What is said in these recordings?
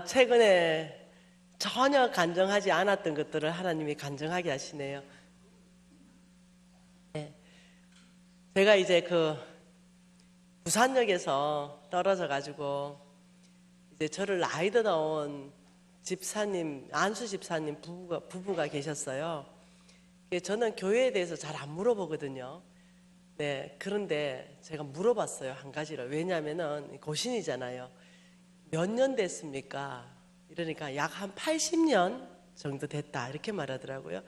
최근에 전혀 간증하지 않았던 것들을 하나님이 간증하게 하시네요. 네. 제가 이제 부산역에서 떨어져 가지고 이제 저를 라이더 나온 집사님, 안수 집사님 부부가 계셨어요. 저는 교회에 대해서 잘 안 물어보거든요. 네, 그런데 제가 물어봤어요, 한 가지를. 왜냐하면은 고신이잖아요. 몇 년 됐습니까? 이러니까 약 한 80년 정도 됐다 이렇게 말하더라고요.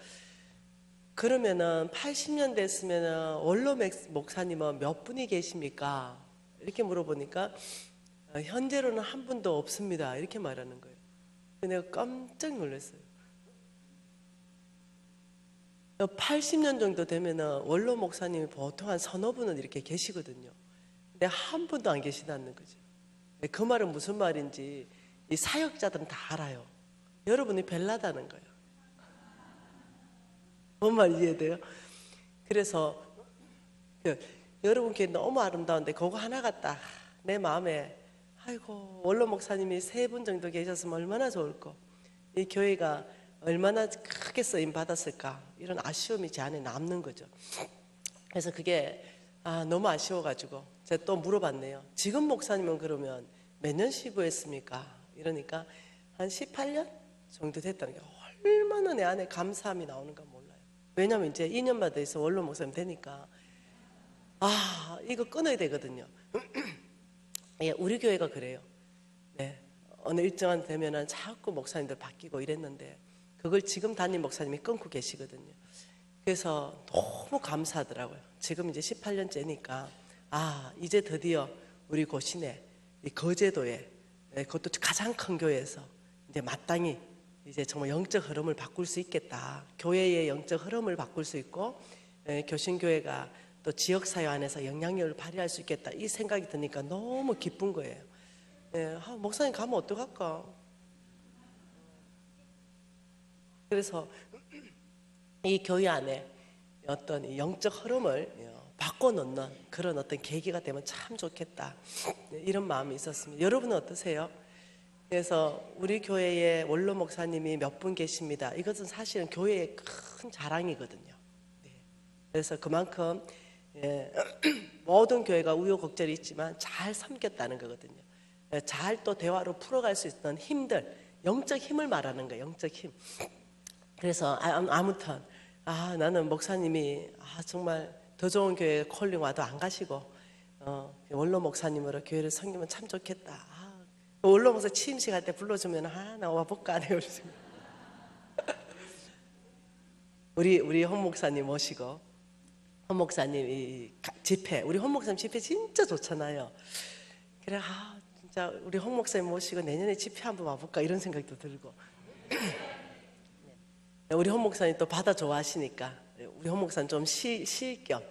그러면은 80년 됐으면은 원로 목사님은 몇 분이 계십니까? 이렇게 물어보니까 현재로는 한 분도 없습니다 이렇게 말하는 거예요. 내가 깜짝 놀랐어요. 80년 정도 되면은 원로 목사님이 보통 한 서너 분은 이렇게 계시거든요. 근데 한 분도 안 계시다는 거죠. 그 말은 무슨 말인지 이 사역자들은 다 알아요. 여러분이 벨라다는 거예요. 뭔 말인지 이해돼요? 그래서 여러분 교회 너무 아름다운데 그거 하나가 딱 내 마음에, 아이고 원로 목사님이 3분 정도 계셨으면 얼마나 좋을까, 이 교회가 얼마나 크게 쓰임 받았을까, 이런 아쉬움이 제 안에 남는 거죠. 그래서 그게 너무 아쉬워가지고 제가 또 물어봤네요. 지금 목사님은 그러면 몇 년 시부했습니까? 이러니까 한 18년 정도 됐다는 게 얼마나 내 안에 감사함이 나오는가 몰라요. 왜냐면 이제 2년마다 있어 원로 목사님 되니까 이거 끊어야 되거든요. 예, 우리 교회가 그래요. 네, 어느 일정한 되면은 자꾸 목사님들 바뀌고 이랬는데 그걸 지금 담임 목사님이 끊고 계시거든요. 그래서 너무 감사하더라고요. 지금 이제 18년째니까 이제 드디어 우리 고신에 이 거제도에, 그것도 가장 큰 교회에서 이제 마땅히 이제 정말 영적 흐름을 바꿀 수 있겠다. 교회의 영적 흐름을 바꿀 수 있고 교신교회가 또 지역사회 안에서 영향력을 발휘할 수 있겠다, 이 생각이 드니까 너무 기쁜 거예요. 목사님 가면 어떡할까? 그래서 이 교회 안에 어떤 영적 흐름을 바꿔놓는 그런 어떤 계기가 되면 참 좋겠다, 이런 마음이 있었습니다. 여러분은 어떠세요? 그래서 우리 교회에 원로 목사님이 몇 분 계십니다. 이것은 사실은 교회의 큰 자랑이거든요. 그래서 그만큼 모든 교회가 우여곡절이 있지만 잘 섬겼다는 거거든요. 잘 또 대화로 풀어갈 수 있는 힘들, 영적 힘을 말하는 거예요. 영적 힘. 그래서 아무튼 나는 목사님이 정말 더 좋은 교회 콜링 와도 안 가시고 원로 목사님으로 교회를 섬기면 참 좋겠다. 원로 목사 취임식 할 때 불러주면 나 와볼까 내가 그랬습니다. 우리 홍 목사님 모시고 홍 목사님 이 집회, 우리 홍 목사님 집회 진짜 좋잖아요. 그래 진짜 우리 홍 목사님 모시고 내년에 집회 한번 와볼까 이런 생각도 들고 우리 홍 목사님 또 바다 좋아하시니까 우리 홍 목사님 좀 쉴 겸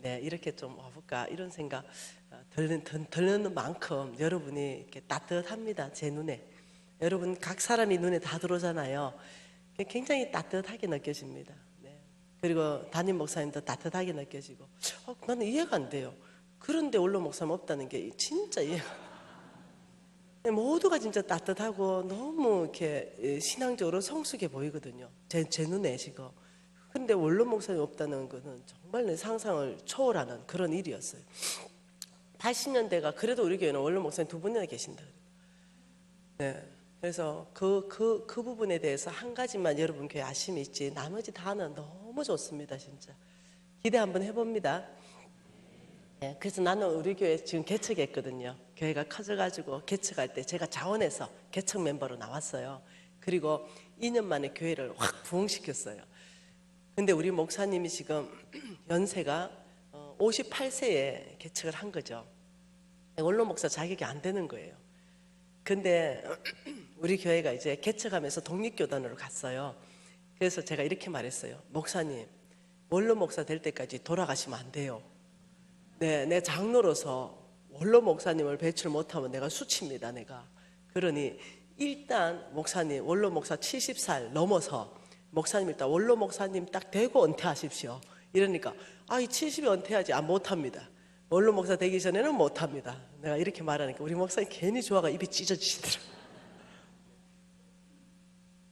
이렇게 좀 와볼까 이런 생각 들는 만큼 여러분이 이렇게 따뜻합니다. 제 눈에. 여러분 각 사람이 눈에 다 들어오잖아요. 굉장히 따뜻하게 느껴집니다. 그리고 담임 목사님도 따뜻하게 느껴지고 나는 이해가 안 돼요. 그런데 원로 목사님 없다는 게 진짜 이해가 안 돼요. 모두가 진짜 따뜻하고 너무 이렇게 신앙적으로 성숙해 보이거든요. 제 눈에 지금. 그런데 원로 목사님 없다는 것은 정말 내 상상을 초월하는 그런 일이었어요. 80년대가 그래도 우리 교회는 원로 목사님 2분이나 계신다. 그래서 그 부분에 대해서 한 가지만 여러분 교회 아쉬움이 있지 나머지 다는 너무 좋습니다. 진짜 기대 한번 해봅니다. 그래서 나는 우리 교회 지금 개척했거든요. 교회가 커져가지고 개척할 때 제가 자원해서 개척 멤버로 나왔어요. 그리고 2년 만에 교회를 확 부흥시켰어요. 근데 우리 목사님이 지금 연세가 58세에 개척을 한 거죠. 원로 목사 자격이 안 되는 거예요. 근데 우리 교회가 이제 개척하면서 독립교단으로 갔어요. 그래서 제가 이렇게 말했어요. 목사님, 원로 목사 될 때까지 돌아가시면 안 돼요. 내 장로로서 원로 목사님을 배출 못하면 내가 수치입니다. 내가. 그러니 일단 목사님, 원로 목사 70살 넘어서 목사님 일단 원로 목사님 딱 되고 은퇴하십시오. 이러니까 이 70이 은퇴하지 못합니다. 원로 목사 되기 전에는 못합니다. 내가 이렇게 말하니까 우리 목사님 괜히 좋아가 입이 찢어지시더라고요.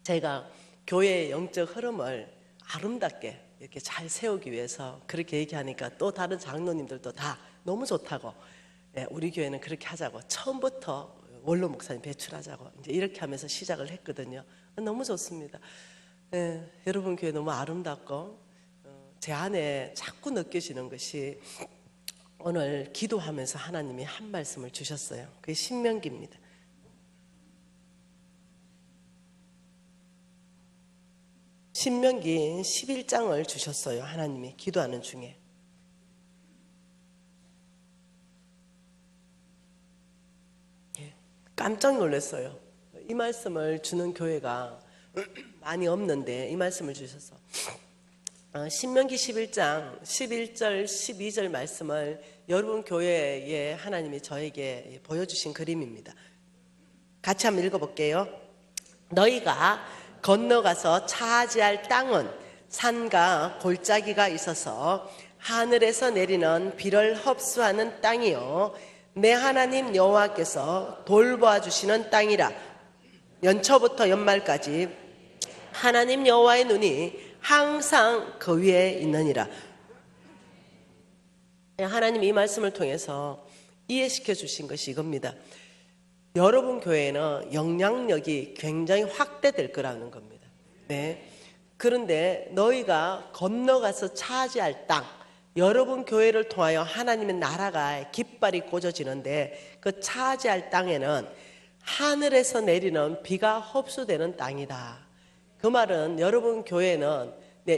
제가 교회의 영적 흐름을 아름답게 이렇게 잘 세우기 위해서 그렇게 얘기하니까 또 다른 장로님들도 다 너무 좋다고, 우리 교회는 그렇게 하자고, 처음부터 원로 목사님 배출하자고 이제 이렇게 하면서 시작을 했거든요. 너무 좋습니다. 여러분 교회 너무 아름답고, 제 안에 자꾸 느껴지는 것이 오늘 기도하면서 하나님이 한 말씀을 주셨어요. 그게 신명기입니다. 신명기 11장을 주셨어요. 하나님이 기도하는 중에. 깜짝 놀랐어요. 이 말씀을 주는 교회가 많이 없는데 이 말씀을 주셔서 신명기 11장 11절 12절 말씀을 여러분 교회에 하나님이 저에게 보여주신 그림입니다. 같이 한번 읽어볼게요. 너희가 건너가서 차지할 땅은 산과 골짜기가 있어서 하늘에서 내리는 비를 흡수하는 땅이요 내 하나님 여호와께서 돌보아 주시는 땅이라. 연초부터 연말까지 하나님 여호와의 눈이 항상 그 위에 있느니라. 하나님 이 말씀을 통해서 이해시켜 주신 것이 이겁니다. 여러분 교회는 영향력이 굉장히 확대될 거라는 겁니다. 네. 그런데 너희가 건너가서 차지할 땅, 여러분 교회를 통하여 하나님의 나라가 깃발이 꽂아지는데 그 차지할 땅에는 하늘에서 내리는 비가 흡수되는 땅이다. 그 말은 여러분 교회는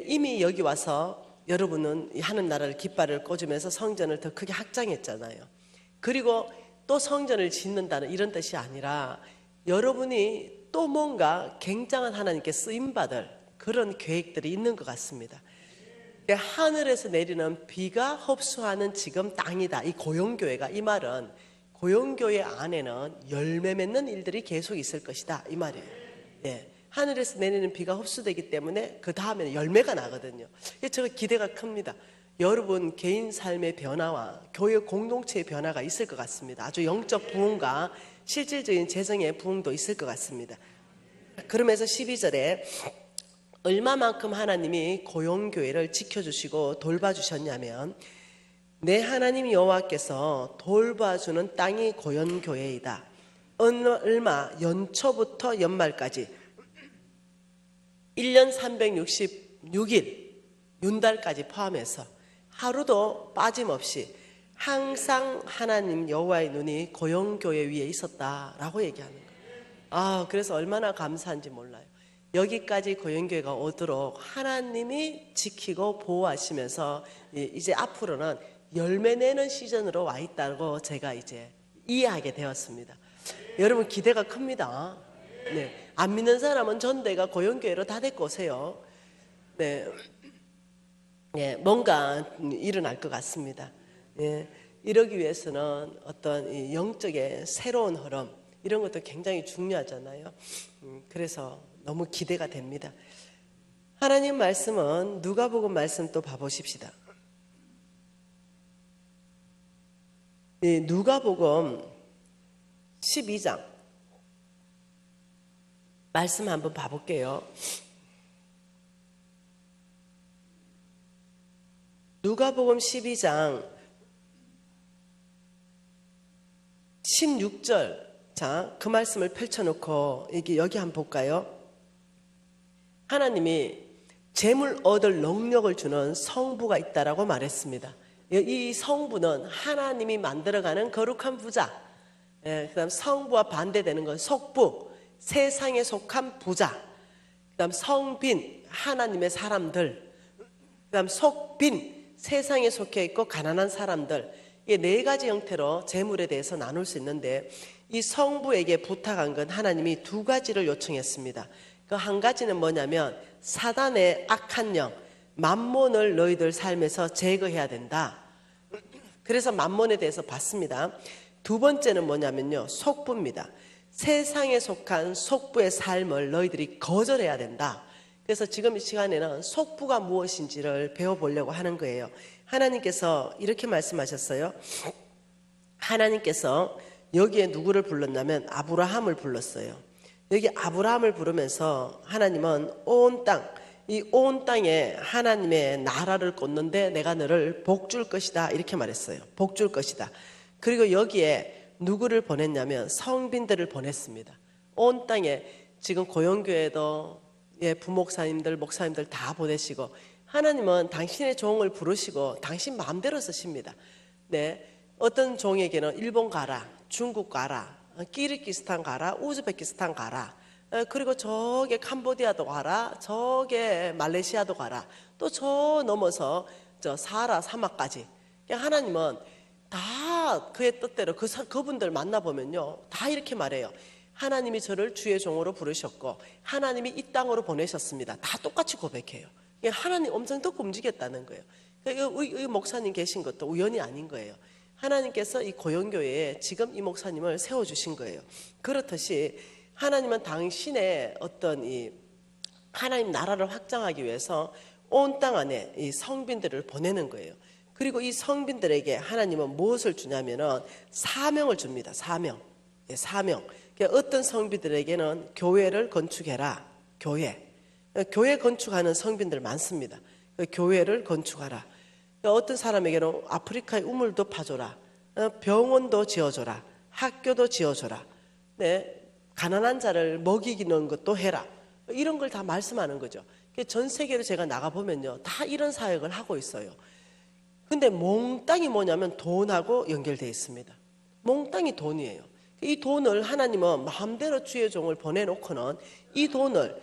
이미 여기 와서 여러분은 하는 나라를 깃발을 꽂으면서 성전을 더 크게 확장했잖아요. 그리고 또 성전을 짓는다는 이런 뜻이 아니라 여러분이 또 뭔가 굉장한 하나님께 쓰임받을 그런 계획들이 있는 것 같습니다. 하늘에서 내리는 비가 흡수하는 지금 땅이다. 이 고용교회가, 이 말은 고용교회 안에는 열매 맺는 일들이 계속 있을 것이다 이 말이에요. 하늘에서 내리는 비가 흡수되기 때문에 그 다음에는 열매가 나거든요. 제가 기대가 큽니다. 여러분 개인 삶의 변화와 교회 공동체의 변화가 있을 것 같습니다. 아주 영적 부흥과 실질적인 재정의 부흥도 있을 것 같습니다. 그러면서 12절에 얼마만큼 하나님이 고용교회를 지켜주시고 돌봐주셨냐면 내 하나님 여호와께서 돌봐주는 땅이 고용교회이다. 얼마 연초부터 연말까지 1년 366일 윤달까지 포함해서 하루도 빠짐없이 항상 하나님 여호와의 눈이 고용교회 위에 있었다라고 얘기하는 거예요. 그래서 얼마나 감사한지 몰라요. 여기까지 고용교회가 오도록 하나님이 지키고 보호하시면서 이제 앞으로는 열매 내는 시즌으로 와 있다고 제가 이제 이해하게 되었습니다. 여러분 기대가 큽니다. 안 믿는 사람은 전대가 고용교회로 다 데리고 오세요. 뭔가 일어날 것 같습니다. 이러기 위해서는 어떤 영적의 새로운 흐름 이런 것도 굉장히 중요하잖아요. 그래서 너무 기대가 됩니다. 하나님 말씀은 누가복음 말씀 또 봐보십시다. 누가복음 12장 말씀 한번 봐볼게요. 누가복음 12장 16절 자, 그 말씀을 펼쳐놓고 여기 한번 볼까요? 하나님이 재물 얻을 능력을 주는 성부가 있다라고 말했습니다. 이 성부는 하나님이 만들어가는 거룩한 부자, 그 다음 성부와 반대되는 건 속부, 세상에 속한 부자, 그 다음 성빈, 하나님의 사람들, 그 다음 속빈, 세상에 속해 있고 가난한 사람들. 이게 네 가지 형태로 재물에 대해서 나눌 수 있는데 이 성부에게 부탁한 건 하나님이 두 가지를 요청했습니다. 그 한 가지는 뭐냐면 사단의 악한 영 맘몬을 너희들 삶에서 제거해야 된다. 그래서 맘몬에 대해서 봤습니다. 두 번째는 뭐냐면요, 속부입니다. 세상에 속한 속부의 삶을 너희들이 거절해야 된다. 그래서 지금 이 시간에는 속부가 무엇인지를 배워보려고 하는 거예요. 하나님께서 이렇게 말씀하셨어요. 하나님께서 여기에 누구를 불렀냐면 아브라함을 불렀어요. 여기 아브라함을 부르면서 하나님은 온 땅, 이 온 땅에 하나님의 나라를 꽂는데 내가 너를 복 줄 것이다 이렇게 말했어요. 복 줄 것이다. 그리고 여기에 누구를 보냈냐면 성빈들을 보냈습니다. 온 땅에 지금 고용교회도 부목사님들, 목사님들 다 보내시고 하나님은 당신의 종을 부르시고 당신 마음대로 쓰십니다. 네, 어떤 종에게는 일본 가라, 중국 가라, 키르기스탄 가라, 우즈베키스탄 가라, 그리고 저게 캄보디아도 가라, 저게 말레이시아도 가라, 또 저 넘어서 저 사하라 사막까지. 하나님은 다 그의 뜻대로 그분들 만나보면요 다 이렇게 말해요. 하나님이 저를 주의 종으로 부르셨고 하나님이 이 땅으로 보내셨습니다. 다 똑같이 고백해요. 하나님 엄청 듣고 움직였다는 거예요. 이 목사님 계신 것도 우연이 아닌 거예요. 하나님께서 이 고용교회에 지금 이 목사님을 세워주신 거예요. 그렇듯이 하나님은 당신의 어떤 이 하나님 나라를 확장하기 위해서 온 땅 안에 이 성빈들을 보내는 거예요. 그리고 이 성빈들에게 하나님은 무엇을 주냐면은 사명을 줍니다. 사명. 사명. 어떤 성빈들에게는 교회를 건축해라. 교회 건축하는 성빈들 많습니다. 교회를 건축하라. 어떤 사람에게는 아프리카의 우물도 파줘라. 병원도 지어줘라. 학교도 지어줘라. 네, 가난한 자를 먹이는 것도 해라. 이런 걸 다 말씀하는 거죠. 전 세계로 제가 나가보면요 다 이런 사역을 하고 있어요. 근데 몽땅이 뭐냐면 돈하고 연결되어 있습니다. 몽땅이 돈이에요. 이 돈을 하나님은 마음대로 주의 종을 보내놓고는 이 돈을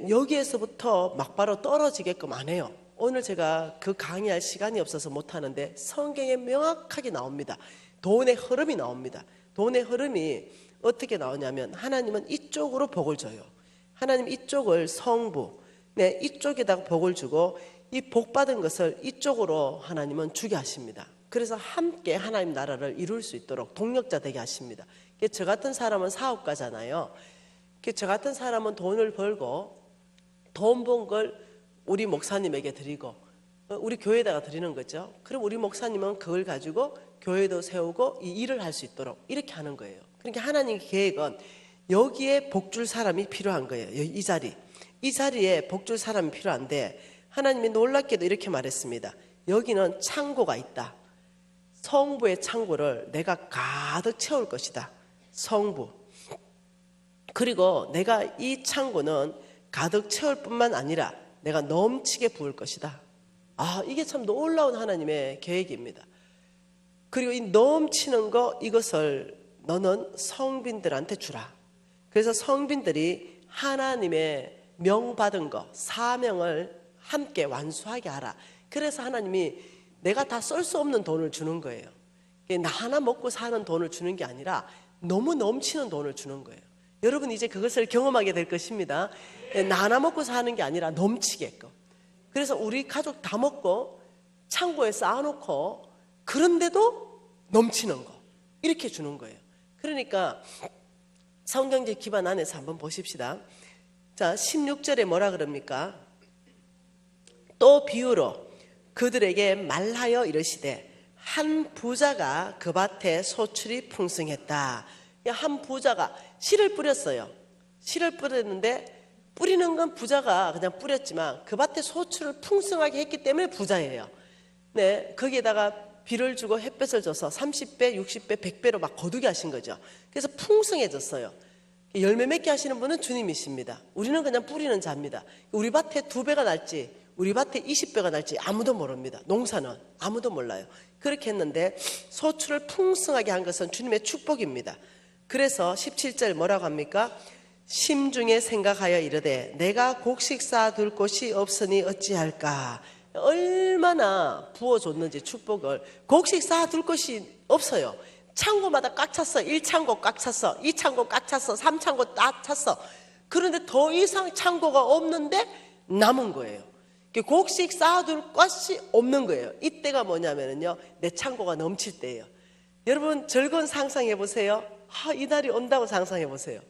여기에서부터 막바로 떨어지게끔 안 해요. 오늘 제가 그 강의할 시간이 없어서 못하는데 성경에 명확하게 나옵니다. 돈의 흐름이 나옵니다. 돈의 흐름이 어떻게 나오냐면 하나님은 이쪽으로 복을 줘요. 하나님 이쪽을 성부, 이쪽에다가 복을 주고 이 복받은 것을 이쪽으로 하나님은 주게 하십니다. 그래서 함께 하나님 나라를 이룰 수 있도록 동력자 되게 하십니다. 저 같은 사람은 사업가잖아요. 저 같은 사람은 돈을 벌고 돈 번 걸 우리 목사님에게 드리고 우리 교회에다가 드리는 거죠. 그럼 우리 목사님은 그걸 가지고 교회도 세우고 이 일을 할 수 있도록 이렇게 하는 거예요. 그러니까 하나님의 계획은 여기에 복줄 사람이 필요한 거예요. 이 자리에 복줄 사람이 필요한데 하나님이 놀랍게도 이렇게 말했습니다. 여기는 창고가 있다. 성부의 창고를 내가 가득 채울 것이다. 성부. 그리고 내가 이 창고는 가득 채울 뿐만 아니라 내가 넘치게 부을 것이다. 이게 참 놀라운 하나님의 계획입니다. 그리고 이 넘치는 거 이것을 너는 성빈들한테 주라. 그래서 성빈들이 하나님의 명받은 거 사명을 함께 완수하게 하라. 그래서 하나님이 내가 다 쓸 수 없는 돈을 주는 거예요. 나 하나 먹고 사는 돈을 주는 게 아니라 너무 넘치는 돈을 주는 거예요. 여러분 이제 그것을 경험하게 될 것입니다. 나 하나 먹고 사는 게 아니라 넘치게끔. 그래서 우리 가족 다 먹고 창고에 쌓아놓고 그런데도 넘치는 거 이렇게 주는 거예요. 그러니까 성경적 기반 안에서 한번 보십시다. 자, 16절에 뭐라 그럽니까? 또 비유로 그들에게 말하여 이르시되 한 부자가 그 밭에 소출이 풍성했다. 한 부자가 씨를 뿌렸어요. 씨를 뿌렸는데 뿌리는 건 부자가 그냥 뿌렸지만 그 밭에 소출을 풍성하게 했기 때문에 부자예요. 네, 거기에다가 비를 주고 햇볕을 줘서 30배, 60배, 100배로 막 거두게 하신 거죠. 그래서 풍성해졌어요. 열매 맺게 하시는 분은 주님이십니다. 우리는 그냥 뿌리는 자입니다. 우리 밭에 2배가 날지 우리 밭에 20배가 날지 아무도 모릅니다. 농사는 아무도 몰라요. 그렇게 했는데 소출을 풍성하게 한 것은 주님의 축복입니다. 그래서 17절 뭐라고 합니까? 심중에 생각하여 이르되 내가 곡식 쌓아둘 곳이 없으니 어찌할까. 얼마나 부어줬는지 축복을. 곡식 쌓아둘 곳이 없어요. 창고마다 꽉 찼어. 1창고 꽉 찼어. 2창고 꽉 찼어. 3창고 꽉 찼어. 그런데 더 이상 창고가 없는데 남은 거예요. 곡식 쌓아둘 곳이 없는 거예요. 이때가 뭐냐면요, 내 창고가 넘칠 때예요. 여러분 즐거운 상상해 보세요. 이 날이 온다고 상상해 보세요.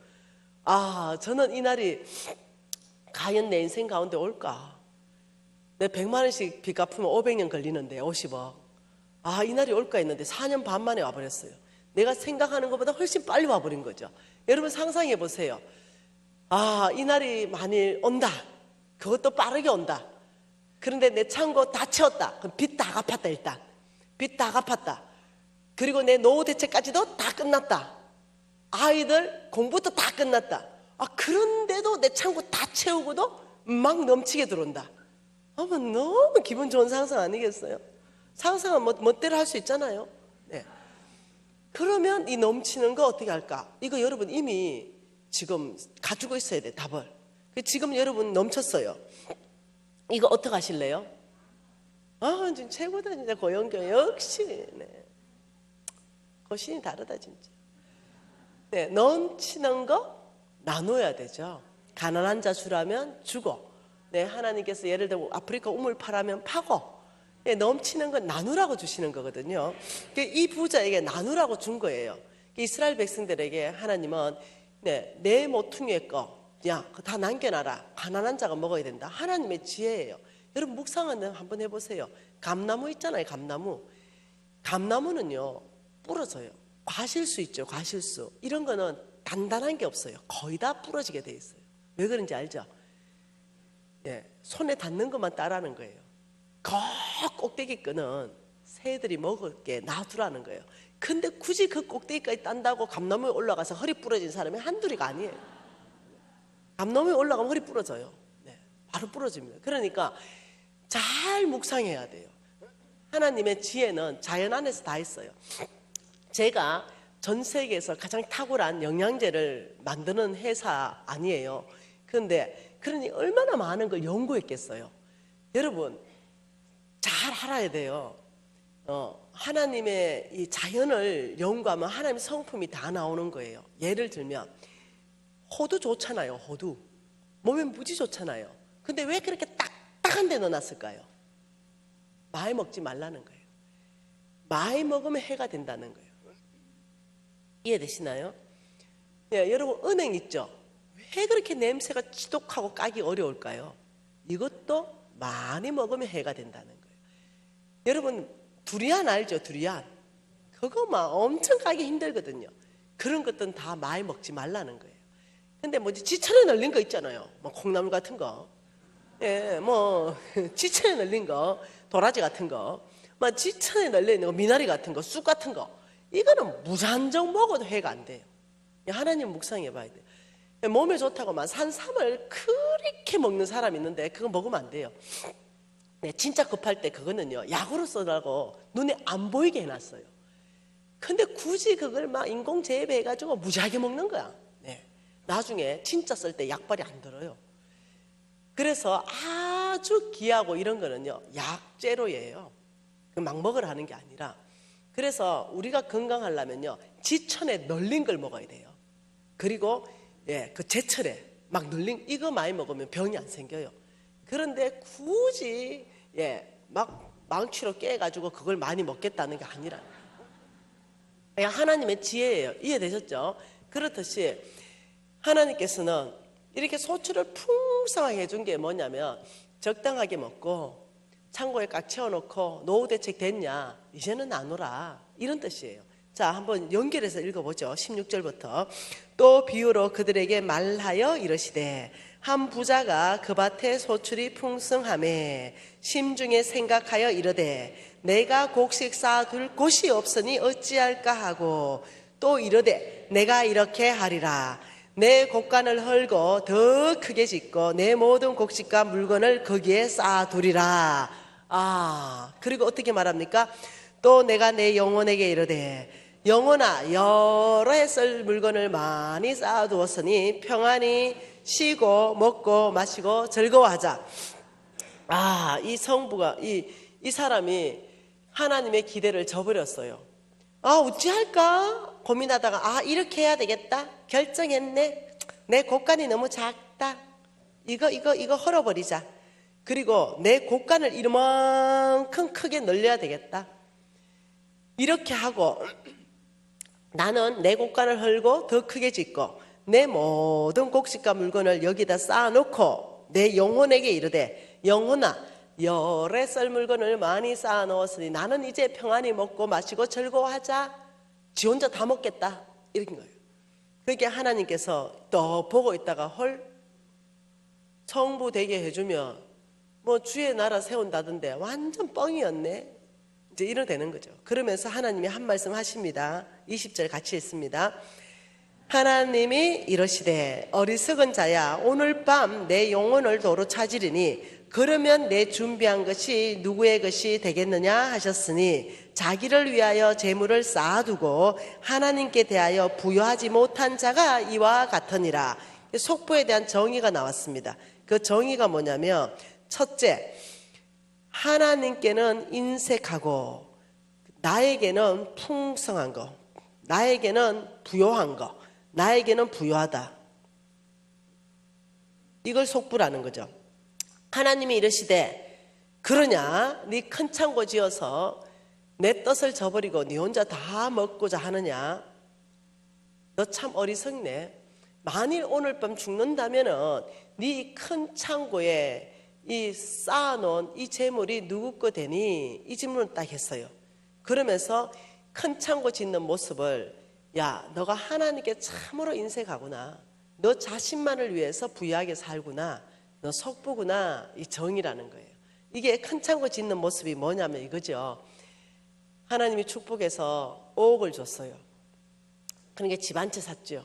저는 이 날이 과연 내 인생 가운데 올까? 내 100만 원씩 빚 갚으면 500년 걸리는데 50억. 이 날이 올까 했는데 4년 반 만에 와버렸어요. 내가 생각하는 것보다 훨씬 빨리 와버린 거죠. 여러분 상상해 보세요. 아, 이 날이 만일 온다. 그것도 빠르게 온다. 그런데 내 창고 다 채웠다. 그럼 빚 다 갚았다. 일단 빚 다 갚았다. 그리고 내 노후 대책까지도 다 끝났다. 아이들 공부도 다 끝났다. 아, 그런데도 내 창고 다 채우고도 막 넘치게 들어온다. 아마 너무 기분 좋은 상상 아니겠어요? 상상은 멋대로 할 수 있잖아요. 네. 그러면 이 넘치는 거 어떻게 할까? 이거 여러분 이미 지금 가지고 있어야 돼, 답을. 지금 여러분 넘쳤어요. 이거 어떻게 하실래요? 아, 진짜 최고다, 진짜 고영경. 역시, 네. 거신이 다르다, 진짜. 네, 넘치는 거 나눠야 되죠. 가난한 자 주라면 주고, 네, 하나님께서 예를 들어 아프리카 우물 파라면 파고, 네, 넘치는 건 나누라고 주시는 거거든요. 이 부자에게 나누라고 준 거예요. 이스라엘 백성들에게 하나님은 네, 내 모퉁이의 거, 야, 그거 다 남겨놔라. 가난한 자가 먹어야 된다. 하나님의 지혜예요. 여러분 묵상은 한번 해보세요. 감나무 있잖아요, 감나무. 감나무는요 부러져요. 과실수 있죠, 과실수. 이런 거는 단단한 게 없어요. 거의 다 부러지게 돼 있어요. 왜 그런지 알죠? 예, 손에 닿는 것만 따라하는 거예요. 그 꼭대기 거는 새들이 먹을게 놔두라는 거예요. 근데 굳이 그 꼭대기까지 딴다고 감나무에 올라가서 허리 부러진 사람이 한둘이가 아니에요. 감나무에 올라가면 허리 부러져요. 네, 바로 부러집니다. 그러니까 잘 묵상해야 돼요. 하나님의 지혜는 자연 안에서 다 있어요. 제가 전 세계에서 가장 탁월한 영양제를 만드는 회사 아니에요. 그런데 그러니 얼마나 많은 걸 연구했겠어요. 여러분 잘 알아야 돼요. 하나님의 이 자연을 연구하면 하나님의 성품이 다 나오는 거예요. 예를 들면 호두 좋잖아요. 호두 몸에 무지 좋잖아요. 근데 왜 그렇게 딱딱한 데 넣어놨을까요? 많이 먹지 말라는 거예요. 많이 먹으면 해가 된다는 거예요. 이해되시나요? 예, 여러분 은행 있죠? 왜 그렇게 냄새가 지독하고 까기 어려울까요? 이것도 많이 먹으면 해가 된다는 거예요. 여러분 두리안 알죠? 두리안 그거 막 엄청 까기 힘들거든요. 그런 것들은 다 많이 먹지 말라는 거예요. 근데 뭐지 지천에 널린 거 있잖아요. 뭐 콩나물 같은 거, 예, 뭐 지천에 널린 거, 도라지 같은 거, 뭐 지천에 널려 있는 거, 미나리 같은 거, 쑥 같은 거, 이거는 무한정 먹어도 해가 안 돼요. 하나님 묵상해봐야 돼요. 몸에 좋다고만 산삼을 그렇게 먹는 사람이 있는데 그거 먹으면 안 돼요. 네, 진짜 급할 때 그거는요 약으로 써라고 눈에 안 보이게 해놨어요. 근데 굳이 그걸 막 인공 재배해가지고 무지하게 먹는 거야. 네, 나중에 진짜 쓸 때 약발이 안 들어요. 그래서 아주 귀하고 이런 거는요 약재료예요. 막 먹으라는 게 아니라. 그래서 우리가 건강하려면요 지천에 널린 걸 먹어야 돼요. 그리고 예, 그 제철에 막 널린 이거 많이 먹으면 병이 안 생겨요. 그런데 굳이 예, 막 망치로 깨가지고 그걸 많이 먹겠다는 게 아니라 그냥 하나님의 지혜예요. 이해되셨죠? 그렇듯이 하나님께서는 이렇게 소출을 풍성하게 해준 게 뭐냐면 적당하게 먹고 창고에 꽉 채워놓고 노후 대책 됐냐 이제는 나누라 이런 뜻이에요. 자, 한번 연결해서 읽어보죠. 16절부터 또 비유로 그들에게 말하여 이르시되 한 부자가 그 밭에 소출이 풍성하매 심중에 생각하여 이르되 내가 곡식 쌓아둘 곳이 없으니 어찌할까 하고 또 이르되 내가 이렇게 하리라 내 곡간을 헐고 더 크게 짓고 내 모든 곡식과 물건을 거기에 쌓아두리라. 아, 그리고 어떻게 말합니까? 또 내가 내 영혼에게 이르되 영혼아 여러 해 쓸 물건을 많이 쌓아두었으니 평안히 쉬고 먹고 마시고 즐거워하자. 아, 이 성부가 이 사람이 하나님의 기대를 저버렸어요. 아, 어찌할까 고민하다가 아, 이렇게 해야 되겠다 결정했네. 내 곡간이 너무 작다. 이거 헐어버리자. 그리고 내 곡간을 이만큼 크게 늘려야 되겠다. 이렇게 하고 나는 내 곡간을 헐고 더 크게 짓고 내 모든 곡식과 물건을 여기다 쌓아놓고 내 영혼에게 이르되 영혼아 여러 해 썰 물건을 많이 쌓아놓았으니 나는 이제 평안히 먹고 마시고 즐거워하자. 지 혼자 다 먹겠다 이런 거예요. 그게 하나님께서 또 보고 있다가 헐 성부 되게 해주면 뭐 주의 나라 세운다던데 완전 뻥이었네. 이제 이러 되는 거죠. 그러면서 하나님이 한 말씀 하십니다. 20절 같이 읽습니다. 하나님이 이러시되 어리석은 자야 오늘 밤 내 영혼을 도로 찾으리니 그러면 내 준비한 것이 누구의 것이 되겠느냐 하셨으니 자기를 위하여 재물을 쌓아두고 하나님께 대하여 부여하지 못한 자가 이와 같으니라. 속보에 대한 정의가 나왔습니다. 그 정의가 뭐냐면 첫째, 하나님께는 인색하고 나에게는 풍성한 거, 나에게는 부요한 거, 나에게는 부요하다. 이걸 속부라는 거죠. 하나님이 이러시되 그러냐? 네 큰 창고 지어서 내 뜻을 저버리고 네 혼자 다 먹고자 하느냐? 너 참 어리석네. 만일 오늘 밤 죽는다면은 네 큰 창고에 이 쌓아놓은 이 재물이 누구 거 되니? 이 질문을 딱 했어요. 그러면서 큰 창고 짓는 모습을 야, 너가 하나님께 참으로 인색하구나. 너 자신만을 위해서 부유하게 살구나. 너 속부구나. 이 정의라는 거예요. 이게 큰 창고 짓는 모습이 뭐냐면 이거죠. 하나님이 축복해서 5억을 줬어요. 그러니까 집 한 채 샀죠.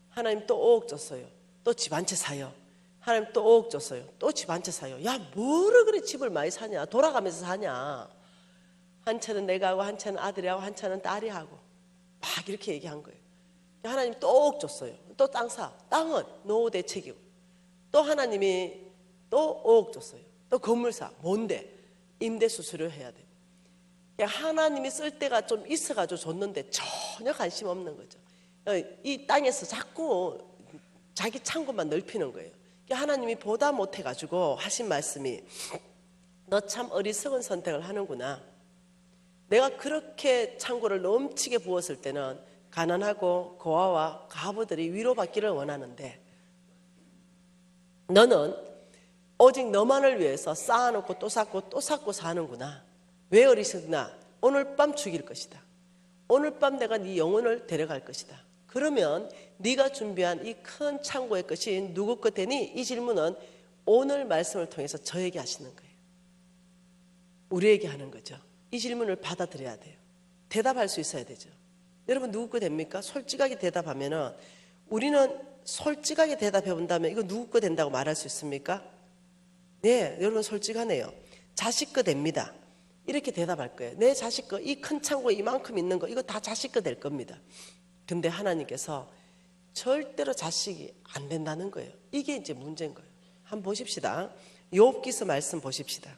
하나님 또 5억 줬어요. 또 집 한 채 사요. 하나님 또 5억 줬어요. 또 집 한 채 사요. 야, 뭐를 그래 집을 많이 사냐? 돌아가면서 사냐? 한 채는 내가 하고 한 채는 아들이 하고 한 채는 딸이 하고 막 이렇게 얘기한 거예요. 하나님 또 5억 줬어요. 또 땅 사. 땅은 노후 대책이고 또 하나님이 또 5억 줬어요. 또 건물 사. 뭔데? 임대 수수료 해야 돼. 하나님이 쓸 때가 좀 있어가지고 줬는데 전혀 관심 없는 거죠. 이 땅에서 자꾸 자기 창고만 넓히는 거예요. 하나님이 보다 못해가지고 하신 말씀이 너 참 어리석은 선택을 하는구나. 내가 그렇게 창고를 넘치게 부었을 때는 가난하고 고아와 과부들이 위로받기를 원하는데 너는 오직 너만을 위해서 쌓아놓고 또 쌓고 또 쌓고 사는구나. 왜 어리석나? 오늘 밤 죽일 것이다. 오늘 밤 내가 네 영혼을 데려갈 것이다. 그러면 네가 준비한 이 큰 창고의 것이 누구 것 되니? 이 질문은 오늘 말씀을 통해서 저에게 하시는 거예요. 우리에게 하는 거죠. 이 질문을 받아들여야 돼요. 대답할 수 있어야 되죠. 여러분 누구 거 됩니까? 솔직하게 대답하면은 우리는 솔직하게 대답해 본다면 이거 누구 거 된다고 말할 수 있습니까? 네, 여러분 솔직하네요. 자식 거 됩니다. 이렇게 대답할 거예요. 내 자식 거, 이 큰 창고에 이만큼 있는 거 이거 다 자식 거 될 겁니다. 근데 하나님께서 절대로 자식이 안 된다는 거예요. 이게 이제 문제인 거예요. 한번 보십시다. 욥기서 말씀 보십시다.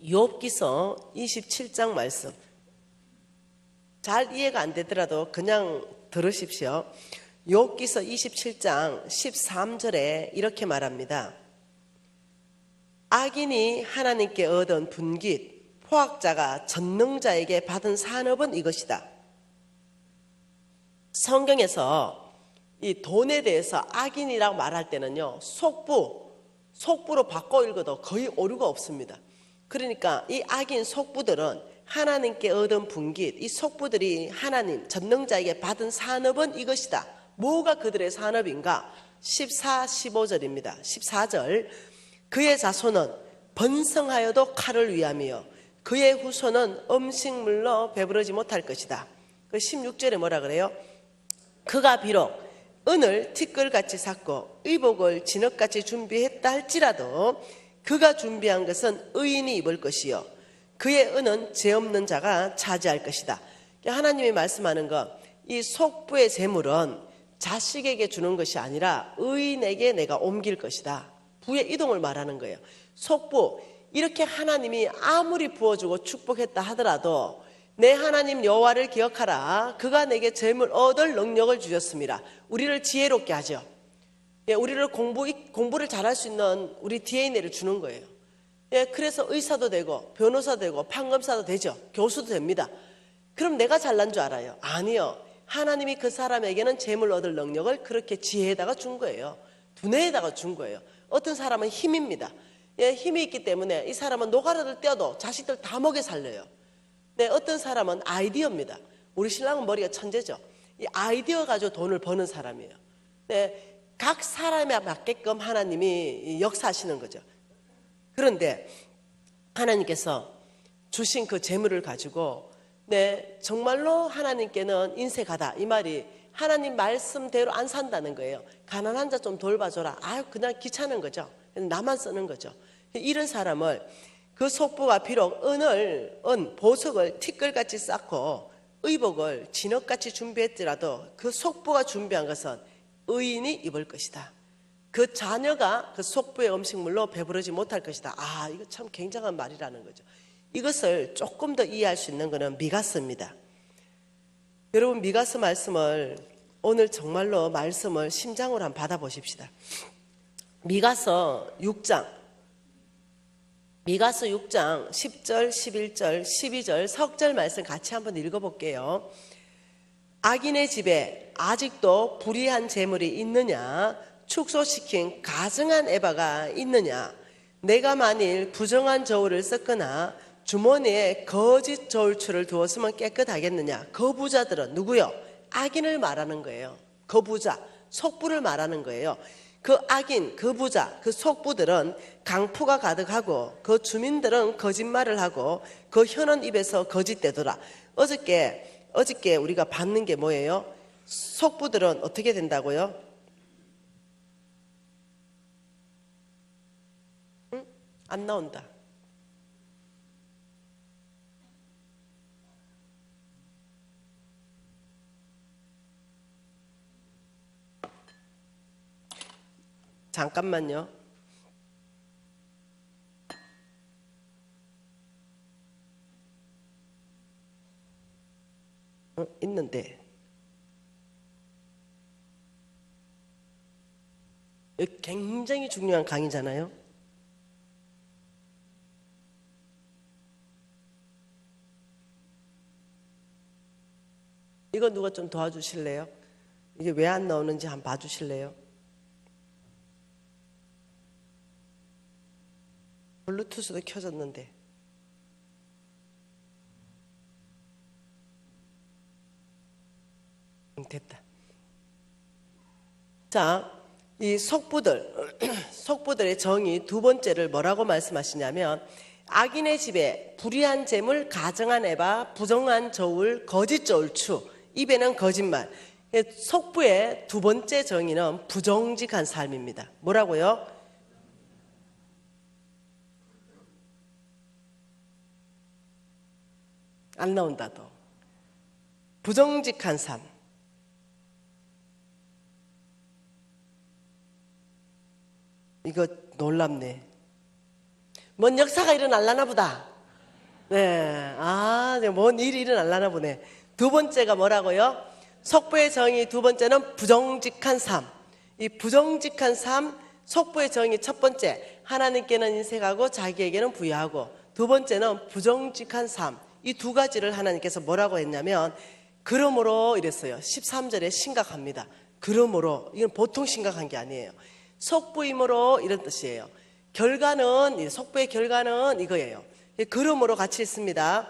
욥기서 27장 말씀. 잘 이해가 안 되더라도 그냥 들으십시오. 욥기서 27장 13절에 이렇게 말합니다. 악인이 하나님께 얻은 분깃, 포악자가 전능자에게 받은 산업은 이것이다. 성경에서 이 돈에 대해서 악인이라고 말할 때는요, 속부로 바꿔 읽어도 거의 오류가 없습니다. 그러니까 이 악인 속부들은 하나님께 얻은 분깃, 이 속부들이 하나님 전능자에게 받은 산업은 이것이다. 뭐가 그들의 산업인가? 14, 15절입니다. 14절. 그의 자손은 번성하여도 칼을 위함이요 그의 후손은 음식물로 배부르지 못할 것이다. 그 16절에 뭐라 그래요? 그가 비록 은을 티끌같이 샀고 의복을 진흙같이 준비했다 할지라도 그가 준비한 것은 의인이 입을 것이요 그의 은은 죄 없는 자가 차지할 것이다. 하나님이 말씀하는 것, 이 속부의 재물은 자식에게 주는 것이 아니라 의인에게 내가 옮길 것이다. 부의 이동을 말하는 거예요. 속부, 이렇게 하나님이 아무리 부어주고 축복했다 하더라도 내 하나님 여호와를 기억하라. 그가 내게 재물 얻을 능력을 주셨습니다. 우리를 지혜롭게 하죠. 우리를 공부를 잘할 수 있는 우리 DNA를 주는 거예요. 그래서 의사도 되고 변호사도 되고 판검사도 되죠. 교수도 됩니다. 그럼 내가 잘난 줄 알아요? 아니요. 하나님이 그 사람에게는 재물 얻을 능력을 그렇게 지혜에다가 준 거예요. 두뇌에다가 준 거예요. 어떤 사람은 힘입니다. 힘이 있기 때문에 이 사람은 노가다를 떼어도 자식들 다 먹여 살려요. 네, 어떤 사람은 아이디어입니다. 우리 신랑은 머리가 천재죠. 이 아이디어 가지고 돈을 버는 사람이에요. 네, 각 사람에 맞게끔 하나님이 역사하시는 거죠. 그런데 하나님께서 주신 그 재물을 가지고 네, 정말로 하나님께는 인색하다 이 말이 하나님 말씀대로 안 산다는 거예요. 가난한 자 좀 돌봐줘라. 아유 그냥 귀찮은 거죠. 나만 쓰는 거죠. 이런 사람을 그 속부가 비록 보석을 티끌같이 쌓고 의복을 진흙같이 준비했더라도 그 속부가 준비한 것은 의인이 입을 것이다. 그 자녀가 그 속부의 음식물로 배부르지 못할 것이다. 아, 이거 참 굉장한 말이라는 거죠. 이것을 조금 더 이해할 수 있는 것은 미가서입니다. 여러분 미가서 말씀을 오늘 정말로 말씀을 심장으로 한번 받아보십시다. 미가서 6장 10절, 11절, 12절 석절 말씀 같이 한번 읽어볼게요. 악인의 집에 아직도 불의한 재물이 있느냐? 축소시킨 가증한 에바가 있느냐? 내가 만일 부정한 저울을 썼거나 주머니에 거짓 저울추를 두었으면 깨끗하겠느냐? 거부자들은 누구요? 악인을 말하는 거예요. 거부자, 속부를 말하는 거예요. 그 악인, 그 부자, 그 속부들은 강포가 가득하고 그 주민들은 거짓말을 하고 그 혀는 입에서 거짓되더라. 어저께 우리가 받는 게 뭐예요? 속부들은 어떻게 된다고요? 응? 안 나온다. 잠깐만요. 있는데 여기 굉장히 중요한 강의잖아요. 이거 누가 좀 도와주실래요? 이게 왜 안 나오는지 한번 봐주실래요? 블루투스도 켜졌는데 됐다. 자, 이 속부들의 정의 두 번째를 뭐라고 말씀하시냐면 악인의 집에 불의한 재물, 가증한 에바, 부정한 저울, 거짓 저울추, 입에는 거짓말. 속부의 두 번째 정의는 부정직한 삶입니다. 뭐라고요? 안 나온다 또. 부정직한 삶. 이거 놀랍네. 뭔 역사가 일어날라나 보다. 네, 뭔 일이 일어날라나 보네. 두 번째가 뭐라고요? 속부의 정의 두 번째는 부정직한 삶. 이 부정직한 삶, 속부의 정의 첫 번째, 하나님께는 인색하고 자기에게는 부여하고, 두 번째는 부정직한 삶. 이 두 가지를 하나님께서 뭐라고 했냐면 그러므로 이랬어요. 13절에 심각합니다. 그러므로, 이건 보통 심각한 게 아니에요. 속부임으로 이런 뜻이에요. 결과는, 속부의 결과는 이거예요. 그러므로 같이 있습니다.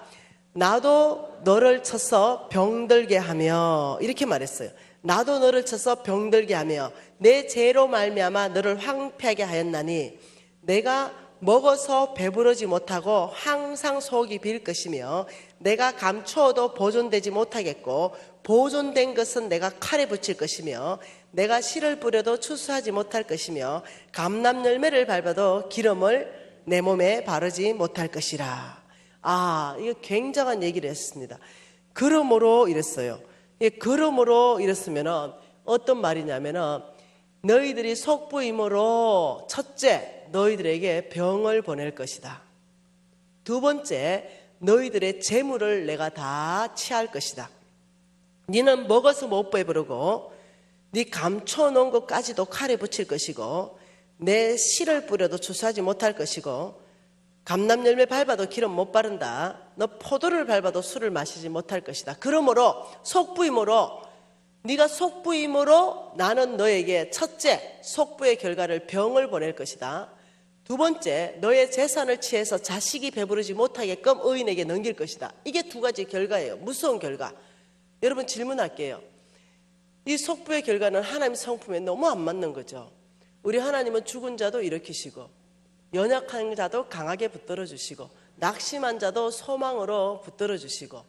나도 너를 쳐서 병들게 하며, 이렇게 말했어요. 나도 너를 쳐서 병들게 하며 내 죄로 말미암아 너를 황폐하게 하였나니 내가 먹어서 배부르지 못하고 항상 속이 빌 것이며 내가 감추어도 보존되지 못하겠고 보존된 것은 내가 칼에 붙일 것이며 내가 씨를 뿌려도 추수하지 못할 것이며 감람 열매를 밟아도 기름을 내 몸에 바르지 못할 것이라. 이거 굉장한 얘기를 했습니다. 그러므로 이랬어요. 그러므로 이랬으면은 어떤 말이냐면은 너희들이 속부임으로 첫째 너희들에게 병을 보낼 것이다. 두 번째 너희들의 재물을 내가 다 취할 것이다. 너는 먹어서 못 배부르고 네 감춰놓은 것까지도 칼에 붙일 것이고 내 씨를 뿌려도 추수하지 못할 것이고 감람 열매 밟아도 기름 못 바른다. 너 포도를 밟아도 술을 마시지 못할 것이다. 그러므로 속부임으로 네가 속부임으로 나는 너에게 첫째 속부의 결과를 병을 보낼 것이다. 두 번째 너의 재산을 취해서 자식이 배부르지 못하게끔 의인에게 넘길 것이다. 이게 두 가지 결과예요. 무서운 결과. 여러분 질문할게요. 이 속부의 결과는 하나님 성품에 너무 안 맞는 거죠. 우리 하나님은 죽은 자도 일으키시고 연약한 자도 강하게 붙들어 주시고 낙심한 자도 소망으로 붙들어 주시고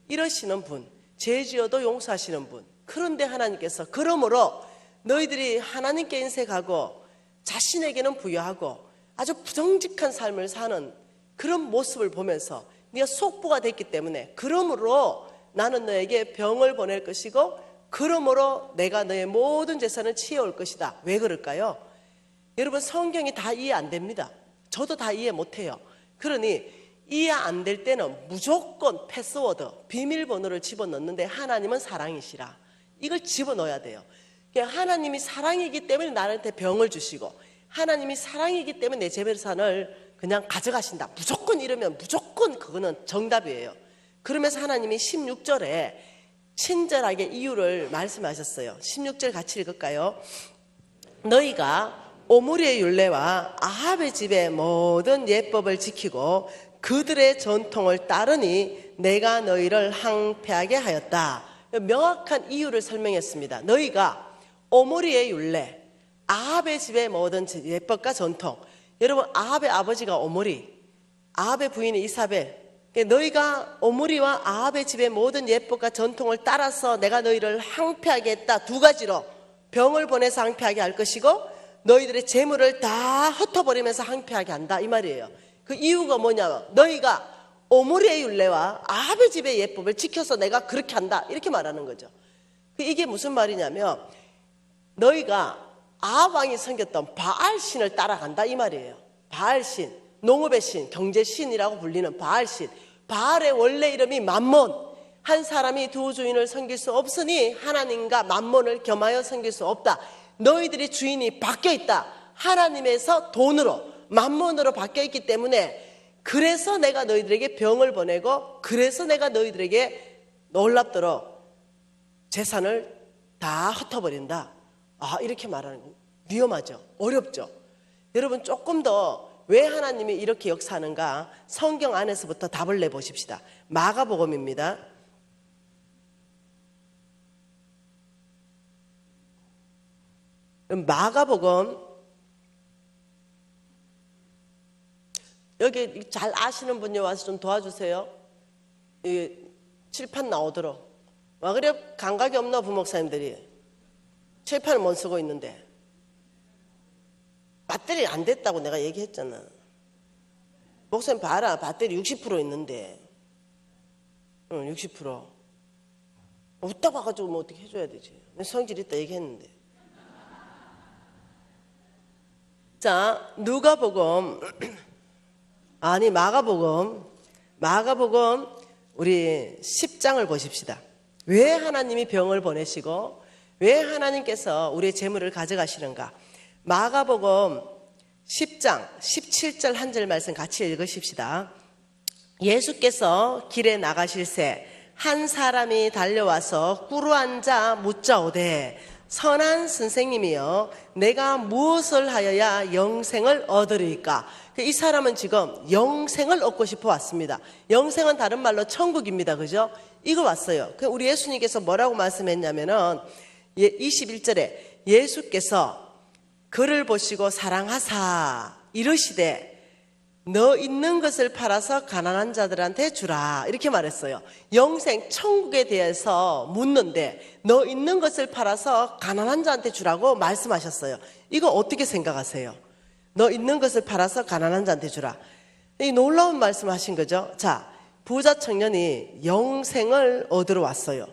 이러시는 분, 죄 지어도 용서하시는 분. 그런데 하나님께서 그러므로 너희들이 하나님께 인색하고 자신에게는 부여하고 아주 부정직한 삶을 사는 그런 모습을 보면서 네가 속부가 됐기 때문에 그러므로 나는 너에게 병을 보낼 것이고 그러므로 내가 너의 모든 재산을 치워올 것이다. 왜 그럴까요? 여러분, 성경이 다 이해 안 됩니다. 저도 다 이해 못해요. 그러니 이해 안 될 때는 무조건 패스워드, 비밀번호를 집어넣는데 하나님은 사랑이시라. 이걸 집어넣어야 돼요. 하나님이 사랑이기 때문에 나한테 병을 주시고 하나님이 사랑이기 때문에 내 재산을 그냥 가져가신다. 무조건 이러면 무조건 그거는 정답이에요. 그러면서 하나님이 16절에 친절하게 이유를 말씀하셨어요. 16절 같이 읽을까요? 너희가 오므리의 율례와 아합의 집의 모든 예법을 지키고 그들의 전통을 따르니 내가 너희를 항폐하게 하였다. 명확한 이유를 설명했습니다. 너희가 오므리의 율례, 아합의 집의 모든 예법과 전통. 여러분, 아합의 아버지가 오므리, 아합의 부인이 이사벨. 너희가 오므리와 아합의 집의 모든 예법과 전통을 따라서 내가 너희를 항폐하게 했다. 두 가지로 병을 보내서 항폐하게 할 것이고 너희들의 재물을 다 흩어버리면서 항폐하게 한다, 이 말이에요. 그 이유가 뭐냐면 너희가 오므리의 율례와 아합의 집의 예법을 지켜서 내가 그렇게 한다, 이렇게 말하는 거죠. 이게 무슨 말이냐면 너희가 아합 왕이 섬겼던 바알 신을 따라간다, 이 말이에요. 바알 신, 농업의 신, 경제 신이라고 불리는 바알 신. 바알의 원래 이름이 맘몬. 한 사람이 두 주인을 섬길 수 없으니 하나님과 맘몬을 겸하여 섬길 수 없다. 너희들이 주인이 바뀌어 있다. 하나님에서 돈으로, 맘몬으로 바뀌어 있기 때문에 그래서 내가 너희들에게 병을 보내고 그래서 내가 너희들에게 놀랍도록 재산을 다 흩어버린다. 이렇게 말하는 거 위험하죠. 어렵죠. 여러분, 조금 더 왜 하나님이 이렇게 역사하는가 성경 안에서부터 답을 내보십시다. 마가복음입니다. 마가복음, 여기 잘 아시는 분이 와서 좀 도와주세요. 이 칠판 나오도록. 와 그래 감각이 없나 부목사님들이. 칠판을 못 쓰고 있는데 배터리 안 됐다고 내가 얘기했잖아. 목사님 봐라, 배터리 60% 있는데. 60%. 웃다 봐가지고 뭐 어떻게 해줘야 되지. 성질 있다 얘기했는데. 자, 누가복음 아니 마가복음 우리 10장을 보십시다. 왜 하나님이 병을 보내시고 왜 하나님께서 우리의 재물을 가져가시는가. 마가복음 10장 17절 한 절 말씀 같이 읽으십시다. 예수께서 길에 나가실새 한 사람이 달려와서 꿇어앉아 묻자오되 선한 선생님이여 내가 무엇을 하여야 영생을 얻으리까. 이 사람은 지금 영생을 얻고 싶어 왔습니다. 영생은 다른 말로 천국입니다. 그죠? 이거 왔어요. 우리 예수님께서 뭐라고 말씀했냐면은 21절에 예수께서 그를 보시고 사랑하사 이르시되 너 있는 것을 팔아서 가난한 자들한테 주라, 이렇게 말했어요. 영생 천국에 대해서 묻는데 너 있는 것을 팔아서 가난한 자한테 주라고 말씀하셨어요. 이거 어떻게 생각하세요? 너 있는 것을 팔아서 가난한 자한테 주라. 이 놀라운 말씀하신 거죠. 자, 부자 청년이 영생을 얻으러 왔어요.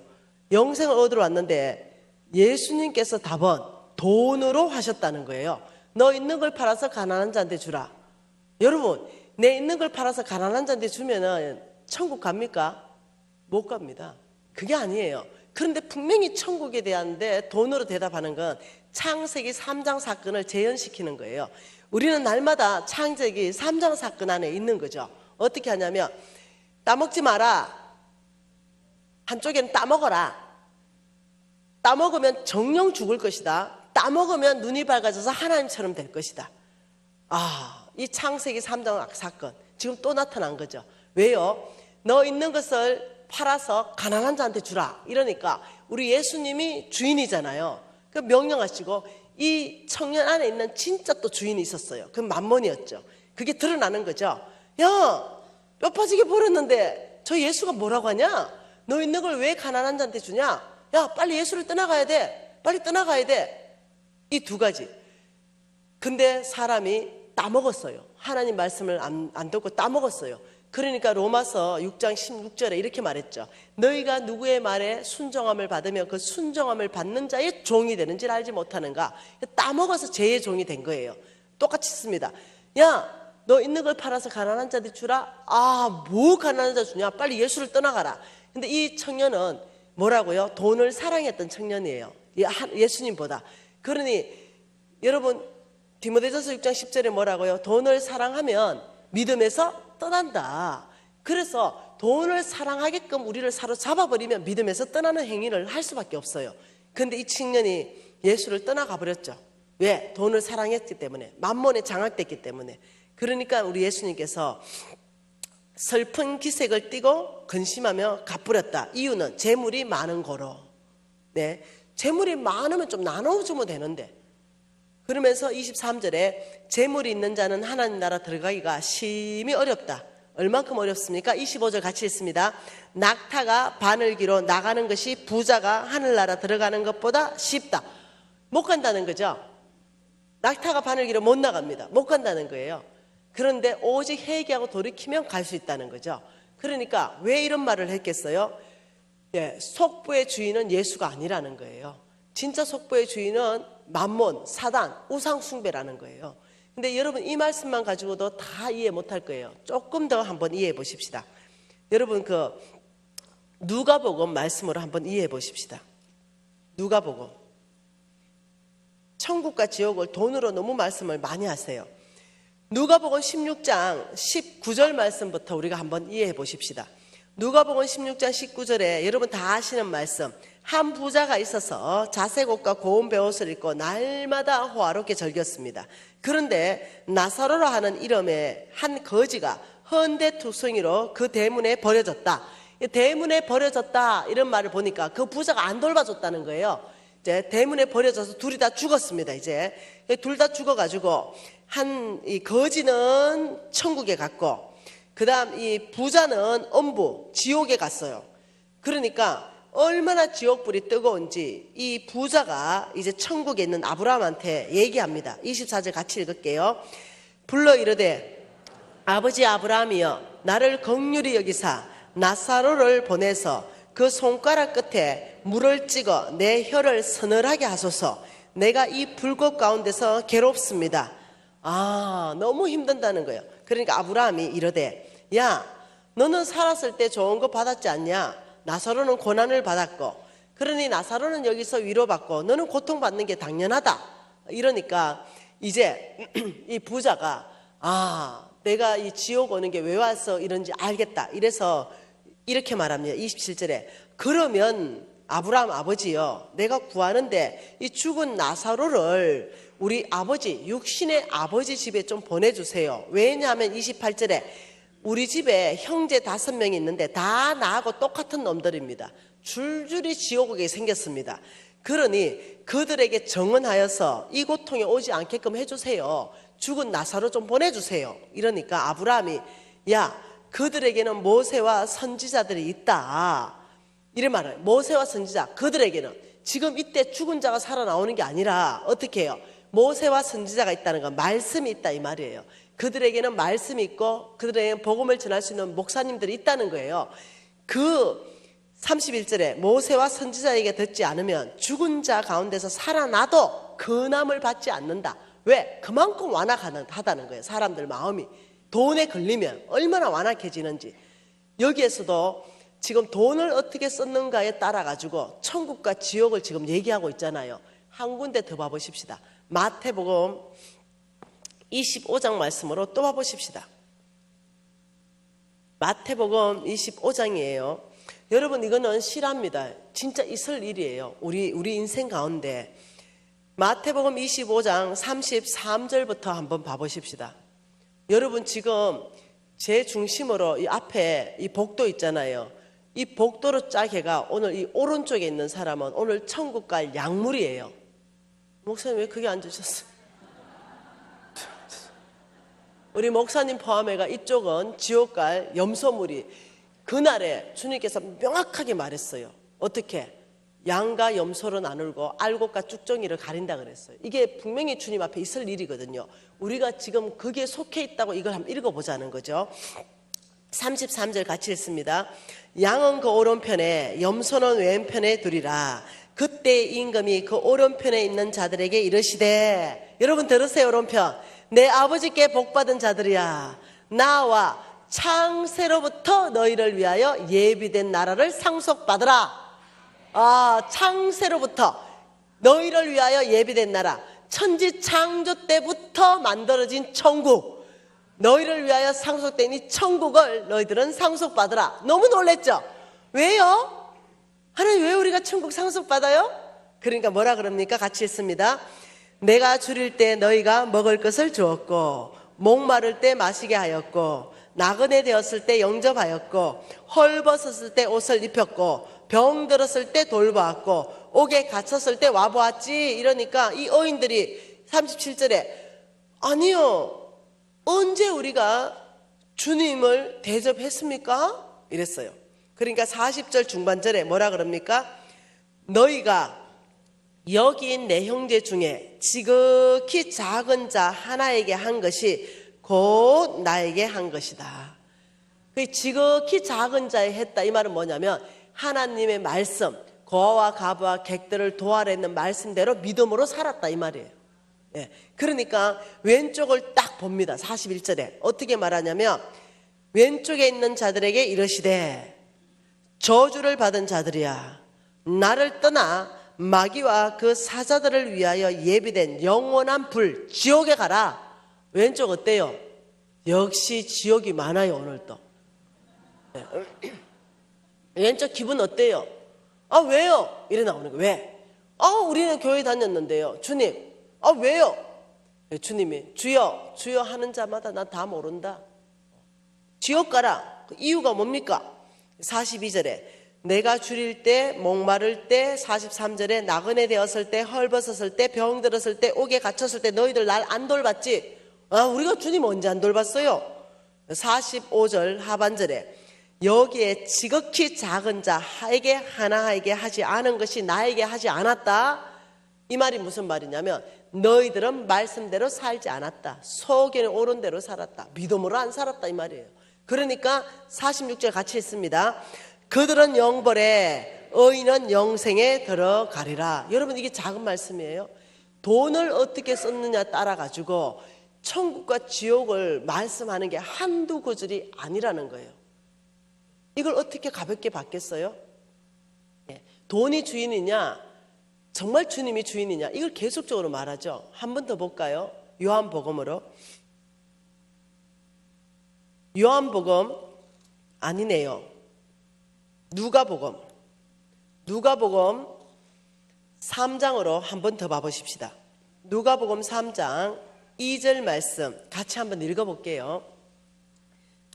영생을 얻으러 왔는데 예수님께서 답은 돈으로 하셨다는 거예요. 너 있는 걸 팔아서 가난한 자한테 주라. 여러분, 내 있는 걸 팔아서 가난한 자한테 주면은 천국 갑니까? 못 갑니다. 그게 아니에요. 그런데 분명히 천국에 대한데 돈으로 대답하는 건 창세기 3장 사건을 재현시키는 거예요. 우리는 날마다 창세기 3장 사건 안에 있는 거죠. 어떻게 하냐면 따먹지 마라. 한쪽에는 따먹어라. 따먹으면 정령 죽을 것이다. 따먹으면 눈이 밝아져서 하나님처럼 될 것이다. 이 창세기 3장 사건 지금 또 나타난 거죠. 왜요? 너 있는 것을 팔아서 가난한 자한테 주라. 이러니까 우리 예수님이 주인이잖아요. 그 명령하시고 이 청년 안에 있는 진짜 또 주인이 있었어요. 그 만몬이었죠. 그게 드러나는 거죠. 야, 뼈 빠지게 버렸는데 저 예수가 뭐라고 하냐? 너 있는 걸 왜 가난한 자한테 주냐? 야, 빨리 예수를 떠나가야 돼. 빨리 떠나가야 돼. 이 두 가지. 근데 사람이 따먹었어요. 하나님 말씀을 안 듣고 따먹었어요. 그러니까 로마서 6장 16절에 이렇게 말했죠. 너희가 누구의 말에 순종함을 받으며 그 순종함을 받는 자의 종이 되는지를 알지 못하는가. 따먹어서 죄의 종이 된 거예요. 똑같이 씁니다. 야, 너 있는 걸 팔아서 가난한 자들 주라. 아, 뭐 가난한 자 주냐? 빨리 예수를 떠나가라. 근데 이 청년은 뭐라고요? 돈을 사랑했던 청년이에요. 예수님보다. 그러니 여러분 디모데전서 6장 10절에 뭐라고요? 돈을 사랑하면 믿음에서 떠난다. 그래서 돈을 사랑하게끔 우리를 사로잡아버리면 믿음에서 떠나는 행위를 할 수밖에 없어요. 그런데 이 청년이 예수를 떠나가 버렸죠. 왜? 돈을 사랑했기 때문에, 만몬에 장악됐기 때문에. 그러니까 우리 예수님께서 슬픈 기색을 띠고 근심하며 갚으렸다. 이유는 재물이 많은 거로. 네, 재물이 많으면 좀 나눠주면 되는데. 그러면서 23절에 재물이 있는 자는 하나님 나라 들어가기가 심히 어렵다. 얼만큼 어렵습니까? 25절 같이 읽습니다. 낙타가 바늘기로 나가는 것이 부자가 하늘나라 들어가는 것보다 쉽다. 못 간다는 거죠. 낙타가 바늘기로 못 나갑니다. 못 간다는 거예요. 그런데 오직 회개하고 돌이키면 갈 수 있다는 거죠. 그러니까 왜 이런 말을 했겠어요? 예, 속부의 주인은 예수가 아니라는 거예요. 진짜 속부의 주인은 만몬, 사단, 우상숭배라는 거예요. 근데 여러분 이 말씀만 가지고도 다 이해 못할 거예요. 조금 더 한번 이해해 보십시다. 여러분 그 누가복음 말씀으로 한번 이해해 보십시다. 누가복음. 천국과 지옥을 돈으로 너무 말씀을 많이 하세요. 누가복음 16장 19절 말씀부터 우리가 한번 이해해 보십시다. 누가복음 16장 19절에 여러분 다 아시는 말씀. 한 부자가 있어서 자색 옷과 고운 베옷을 입고 날마다 호화롭게 즐겼습니다. 그런데 나사로라 하는 이름의 한 거지가 헌데투성이로 그 대문에 버려졌다. 대문에 버려졌다 이런 말을 보니까 그 부자가 안 돌봐줬다는 거예요. 이제 대문에 버려져서 둘이 다 죽었습니다. 이제 둘 다 죽어가지고 이 거지는 천국에 갔고 그다음 이 부자는 엄부 지옥에 갔어요. 그러니까 얼마나 지옥불이 뜨거운지 이 부자가 이제 천국에 있는 아브라함한테 얘기합니다. 24절 같이 읽을게요. 불러 이르되 아버지 아브라함이여 나를 긍휼히 여기사 나사로를 보내서 그 손가락 끝에 물을 찍어 내 혀를 서늘하게 하소서. 내가 이 불꽃 가운데서 괴롭습니다. 아, 너무 힘든다는 거예요. 그러니까 아브라함이 이르되 야 너는 살았을 때 좋은 거 받았지 않냐? 나사로는 고난을 받았고 그러니 나사로는 여기서 위로받고 너는 고통받는 게 당연하다. 이러니까 이제 이 부자가 아 내가 이 지옥 오는 게 왜 와서 이런지 알겠다. 이래서 이렇게 말합니다. 27절에 그러면 아브라함 아버지요 내가 구하는데 이 죽은 나사로를 우리 아버지 육신의 아버지 집에 좀 보내주세요. 왜냐하면 28절에 우리 집에 형제 5명이 있는데 다 나하고 똑같은 놈들입니다. 줄줄이 지옥에 생겼습니다. 그러니 그들에게 정언하여서 이 고통에 오지 않게끔 해주세요. 죽은 나사로 좀 보내주세요. 이러니까 아브라함이 야 그들에게는 모세와 선지자들이 있다. 이래 말해요. 모세와 선지자 그들에게는 지금 이때 죽은 자가 살아나오는 게 아니라 어떻게 해요? 모세와 선지자가 있다는 건 말씀이 있다 이 말이에요. 그들에게는 말씀이 있고 그들에게는 복음을 전할 수 있는 목사님들이 있다는 거예요. 그 31절에 모세와 선지자에게 듣지 않으면 죽은 자 가운데서 살아나도 근함을 받지 않는다. 왜? 그만큼 완악하다는 거예요. 사람들 마음이 돈에 걸리면 얼마나 완악해지는지. 여기에서도 지금 돈을 어떻게 썼는가에 따라 가지고 천국과 지옥을 지금 얘기하고 있잖아요. 한 군데 더 봐보십시다. 마태복음 25장 말씀으로 또 봐보십시다. 마태복음 25장이에요. 여러분 이거는 실화입니다. 진짜 있을 일이에요. 우리 인생 가운데. 마태복음 25장 33절부터 한번 봐보십시다. 여러분 지금 제 중심으로 이 앞에 이 복도 있잖아요. 이 복도로 짜게가 오늘 이 오른쪽에 있는 사람은 오늘 천국 갈 약물이에요. 목사님 왜 그게 안 주셨어요? 우리 목사님 포함해가 이쪽은 지옥 갈 염소물이. 그날에 주님께서 명확하게 말했어요. 어떻게? 양과 염소로 나누고 알곡과 쭉정이를 가린다 그랬어요. 이게 분명히 주님 앞에 있을 일이거든요. 우리가 지금 거기에 속해 있다고 이걸 한번 읽어보자는 거죠. 33절 같이 읽습니다. 양은 그 오른편에 염소는 왼편에 두리라. 그때 임금이 그 오른편에 있는 자들에게 이르시되, 여러분 들으세요. 오른편, 내 아버지께 복받은 자들이야, 나와 창세로부터 너희를 위하여 예비된 나라를 상속받으라. 창세로부터 너희를 위하여 예비된 나라, 천지 창조 때부터 만들어진 천국, 너희를 위하여 상속된 이 천국을 너희들은 상속받으라. 너무 놀랬죠? 왜요? 하나님 왜 우리가 천국 상속받아요? 그러니까 뭐라 그럽니까? 같이 읽습니다. 내가 줄일 때 너희가 먹을 것을 주었고, 목마를 때 마시게 하였고, 나그네 되었을 때 영접하였고, 헐벗었을 때 옷을 입혔고, 병들었을 때 돌보았고, 옥에 갇혔을 때 와보았지. 이러니까 이 어인들이 37절에 아니요, 언제 우리가 주님을 대접했습니까? 이랬어요. 그러니까 40절 중반절에 뭐라 그럽니까? 너희가 여기 있는 내 형제 중에 지극히 작은 자 하나에게 한 것이 곧 나에게 한 것이다. 그 지극히 작은 자에 했다, 이 말은 뭐냐면 하나님의 말씀, 고아와 가부와 객들을 도와내는 말씀대로 믿음으로 살았다, 이 말이에요. 예. 그러니까 왼쪽을 딱 봅니다. 41절에 어떻게 말하냐면 왼쪽에 있는 자들에게 이르시되, 저주를 받은 자들이야, 나를 떠나 마귀와 그 사자들을 위하여 예비된 영원한 불 지옥에 가라. 왼쪽 어때요? 역시 지옥이 많아요. 오늘도. 네. 왼쪽 기분 어때요? 왜요? 이래 나오는 거예요. 왜? 우리는 교회 다녔는데요. 주님, 왜요? 네, 주님이 주여 주여 하는 자마다 나 다 모른다. 지옥 가라. 그 이유가 뭡니까? 42절에 내가 줄일 때 목마를 때, 43절에 나그네 되었을 때, 헐벗었을 때, 병들었을 때, 옥에 갇혔을 때 너희들 날 안 돌봤지? 우리가 주님 언제 안 돌봤어요? 45절 하반절에 여기에 지극히 작은 자에게 하나에게 하지 않은 것이 나에게 하지 않았다. 이 말이 무슨 말이냐면 너희들은 말씀대로 살지 않았다. 속에는 옳은 대로 살았다. 믿음으로 안 살았다, 이 말이에요. 그러니까 46절 같이 있습니다. 그들은 영벌에, 의인은 영생에 들어가리라. 여러분, 이게 작은 말씀이에요. 돈을 어떻게 썼느냐 따라 가지고 천국과 지옥을 말씀하는 게 한두 구절이 아니라는 거예요. 이걸 어떻게 가볍게 받겠어요? 돈이 주인이냐, 정말 주님이 주인이냐, 이걸 계속적으로 말하죠. 한 번 더 볼까요? 요한복음으로. 요한복음 아니네요. 누가복음 3장으로 한 번 더 봐보십시다. 누가복음 3장 2절 말씀 같이 한번 읽어볼게요.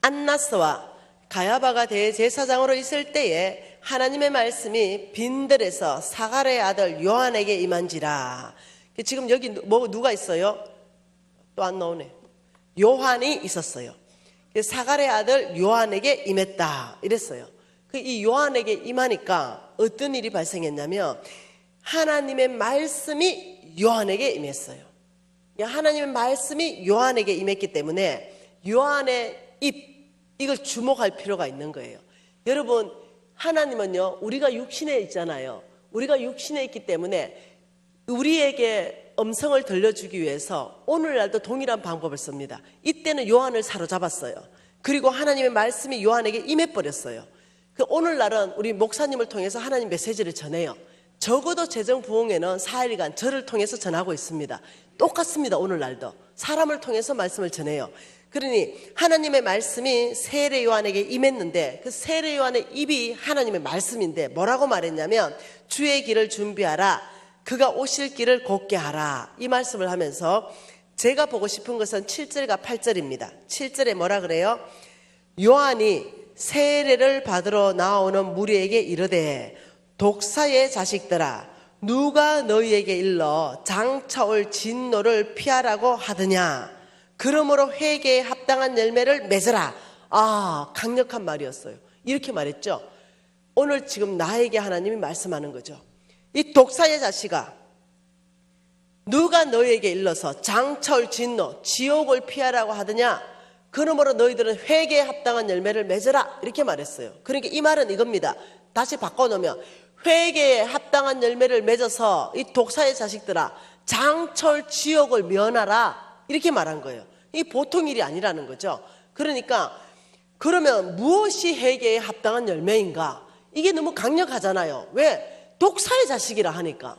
안나스와 가야바가 대제사장으로 있을 때에 하나님의 말씀이 빈들에서 사가랴의 아들 요한에게 임한지라. 지금 여기 누가 있어요? 또 안 나오네. 요한이 있었어요. 사가랴의 아들 요한에게 임했다 이랬어요. 이 요한에게 임하니까 어떤 일이 발생했냐면 하나님의 말씀이 요한에게 임했어요. 하나님의 말씀이 요한에게 임했기 때문에 요한의 이걸 주목할 필요가 있는 거예요. 여러분, 하나님은요, 우리가 육신에 있잖아요. 우리가 육신에 있기 때문에 우리에게 음성을 들려주기 위해서 오늘날도 동일한 방법을 씁니다. 이때는 요한을 사로잡았어요. 그리고 하나님의 말씀이 요한에게 임해버렸어요. 오늘날은 우리 목사님을 통해서 하나님 메시지를 전해요. 적어도 재정부흥회는 4일간 저를 통해서 전하고 있습니다. 똑같습니다. 오늘날도 사람을 통해서 말씀을 전해요. 그러니 하나님의 말씀이 세례 요한에게 임했는데 그 세례 요한의 입이 하나님의 말씀인데 뭐라고 말했냐면 주의 길을 준비하라, 그가 오실 길을 곧게 하라, 이 말씀을 하면서 제가 보고 싶은 것은 7절과 8절입니다. 7절에 뭐라 그래요? 요한이 세례를 받으러 나오는 무리에게 이르되 독사의 자식들아 누가 너희에게 일러 장차올 진노를 피하라고 하느냐. 그러므로 회개에 합당한 열매를 맺으라. 아, 강력한 말이었어요. 이렇게 말했죠. 오늘 지금 나에게 하나님이 말씀하는 거죠. 이 독사의 자식아, 누가 너희에게 일러서 장차올 진노, 지옥을 피하라고 하느냐. 그러므로 너희들은 회개에 합당한 열매를 맺으라. 이렇게 말했어요. 그러니까 이 말은 이겁니다. 다시 바꿔놓으면 회개에 합당한 열매를 맺어서 이 독사의 자식들아 장철 지옥을 면하라. 이렇게 말한 거예요. 이 보통 일이 아니라는 거죠. 그러니까 그러면 무엇이 회개에 합당한 열매인가? 이게 너무 강력하잖아요. 왜? 독사의 자식이라 하니까.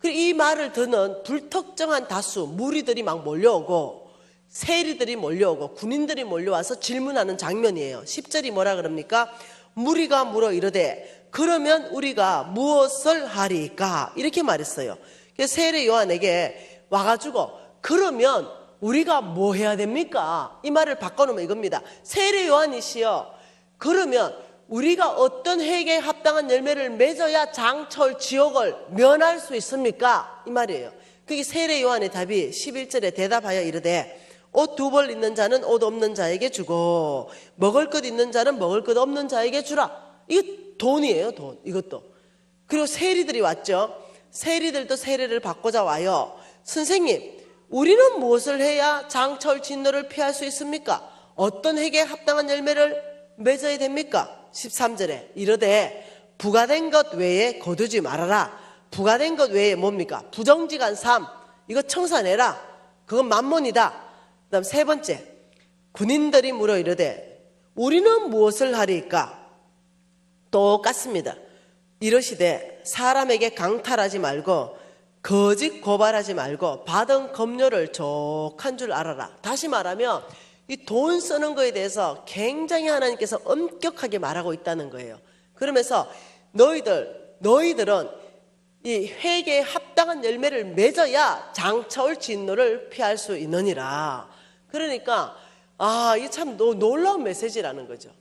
이 말을 듣는 불특정한 다수 무리들이 막 몰려오고 세리들이 몰려오고 군인들이 몰려와서 질문하는 장면이에요. 10절이 뭐라 그럽니까? 무리가 물어 이르되 그러면 우리가 무엇을 하리까? 이렇게 말했어요. 세례 요한에게 와가지고 그러면 우리가 뭐 해야 됩니까? 이 말을 바꿔놓으면 이겁니다. 세례 요한이시여, 그러면 우리가 어떤 회개에 합당한 열매를 맺어야 장철 지옥을 면할 수 있습니까? 이 말이에요. 그게 세례 요한의 답이 11절에 대답하여 이르되 옷 두 벌 있는 자는 옷 없는 자에게 주고 먹을 것 있는 자는 먹을 것 없는 자에게 주라. 이게 돈이에요, 돈. 이것도. 그리고 세리들이 왔죠. 세리들도 세례를 받고자 와요. 선생님, 우리는 무엇을 해야 장철 진노를 피할 수 있습니까? 어떤 회개에 합당한 열매를 맺어야 됩니까? 13절에 이르되 부가된 것 외에 거두지 말아라. 부가된 것 외에 뭡니까? 부정직한 삶, 이거 청산해라. 그건 만몬이다. 그 다음 세 번째, 군인들이 물어 이르되 우리는 무엇을 하리까? 똑같습니다. 이러시되 사람에게 강탈하지 말고 거짓 고발하지 말고 받은 급료를 족한 줄 알아라. 다시 말하면 이 돈 쓰는 거에 대해서 굉장히 하나님께서 엄격하게 말하고 있다는 거예요. 그러면서 너희들은 이 회개에 합당한 열매를 맺어야 장차올 진노를 피할 수 있느니라. 그러니까 이게 참 놀라운 메시지라는 거죠.